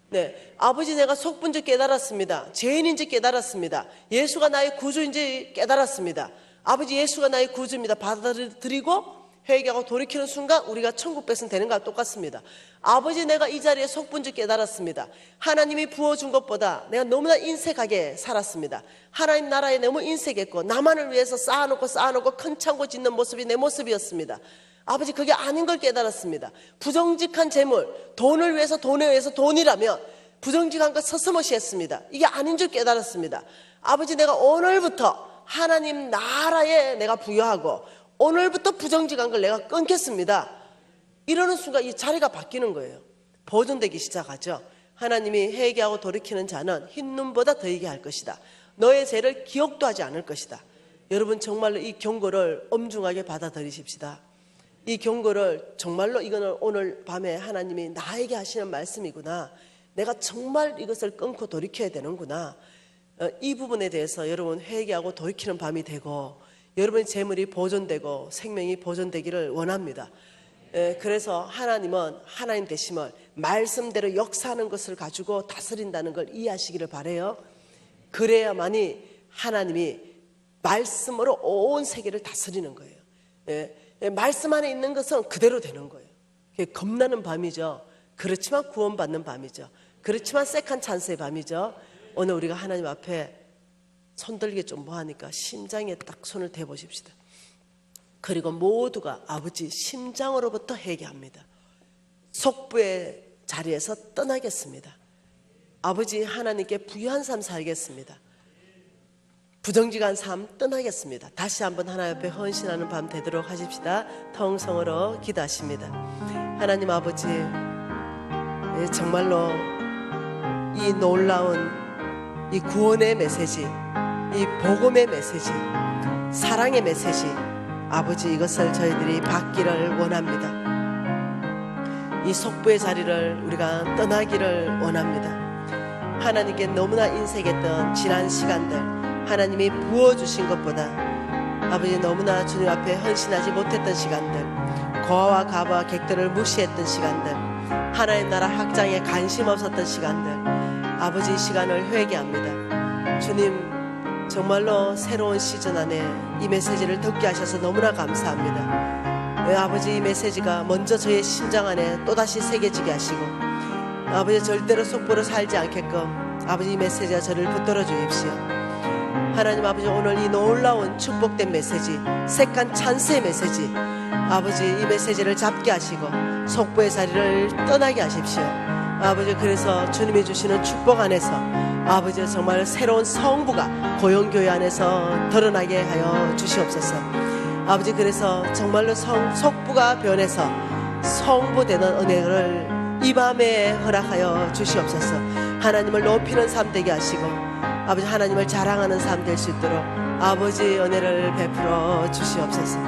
네, 아버지 내가 속부인지 깨달았습니다. 죄인인지 깨달았습니다. 예수가 나의 구주인지 깨달았습니다. 아버지 예수가 나의 구주입니다. 받아들이고 회개하고 돌이키는 순간 우리가 천국 백성 되는 것과 똑같습니다. 아버지 내가 이 자리에 속부인지 깨달았습니다. 하나님이 부어준 것보다 내가 너무나 인색하게 살았습니다. 하나님 나라에 너무 인색했고 나만을 위해서 쌓아놓고 큰 창고 짓는 모습이 내 모습이었습니다. 아버지 그게 아닌 걸 깨달았습니다. 부정직한 재물, 돈을 위해서 돈에 의해서 돈이라면 부정직한 것 서슴없이 했습니다. 이게 아닌 줄 깨달았습니다. 아버지 내가 오늘부터 하나님 나라에 내가 부여하고 오늘부터 부정직한 걸 내가 끊겠습니다. 이러는 순간 이 자리가 바뀌는 거예요. 보존되기 시작하죠. 하나님이 회개하고 돌이키는 자는 흰 눈보다 더이게 할 것이다. 너의 죄를 기억도 하지 않을 것이다. 여러분 정말로 이 경고를 엄중하게 받아들이십시다. 이 경고를 정말로 이거는 오늘 밤에 하나님이 나에게 하시는 말씀이구나. 내가 정말 이것을 끊고 돌이켜야 되는구나. 이 부분에 대해서 여러분 회개하고 돌이키는 밤이 되고 여러분의 재물이 보존되고 생명이 보존되기를 원합니다. 그래서 하나님은 하나님 되심을 말씀대로 역사하는 것을 가지고 다스린다는 걸 이해하시기를 바라요. 그래야만이 하나님이 말씀으로 온 세계를 다스리는 거예요. 말씀 안에 있는 것은 그대로 되는 거예요. 겁나는 밤이죠. 그렇지만 구원받는 밤이죠. 그렇지만 세컨 찬스의 밤이죠. 오늘 우리가 하나님 앞에 손들기 좀 뭐하니까 심장에 딱 손을 대보십시다. 그리고 모두가 아버지 심장으로부터 회개합니다. 속부의 자리에서 떠나겠습니다. 아버지 하나님께 부유한 삶 살겠습니다. 부정직한 삶 떠나겠습니다. 다시 한번 하나님 앞에 헌신하는 밤 되도록 하십시다. 통성으로 기도하십니다. 하나님 아버지, 정말로 이 놀라운 이 구원의 메시지, 이 복음의 메시지, 사랑의 메시지, 아버지 이것을 저희들이 받기를 원합니다. 이 속부의 자리를 우리가 떠나기를 원합니다. 하나님께 너무나 인색했던 지난 시간들, 하나님이 부어주신 것보다 아버지 너무나 주님 앞에 헌신하지 못했던 시간들, 고아와 가부와 객들을 무시했던 시간들, 하나님 나라 확장에 관심 없었던 시간들, 아버지 이 시간을 회개합니다. 주님 정말로 새로운 시즌 안에 이 메시지를 듣게 하셔서 너무나 감사합니다. 아버지 이 메시지가 먼저 저의 심장 안에 또다시 새겨지게 하시고 아버지 절대로 속보로 살지 않게끔 아버지 이 메시지가 저를 붙들어 주십시오. 하나님 아버지 오늘 이 놀라운 축복된 메시지, 세컨 찬스의 메시지, 아버지 이 메시지를 잡게 하시고 속보의 자리를 떠나게 하십시오. 아버지 그래서 주님이 주시는 축복 안에서 아버지 정말 새로운 성부가 고용교회 안에서 드러나게 하여 주시옵소서. 아버지 그래서 정말로 속부가 변해서 성부되는 은혜를 이 밤에 허락하여 주시옵소서. 하나님을 높이는 삶 되게 하시고 아버지 하나님을 자랑하는 삶 될 수 있도록 아버지 은혜를 베풀어 주시옵소서.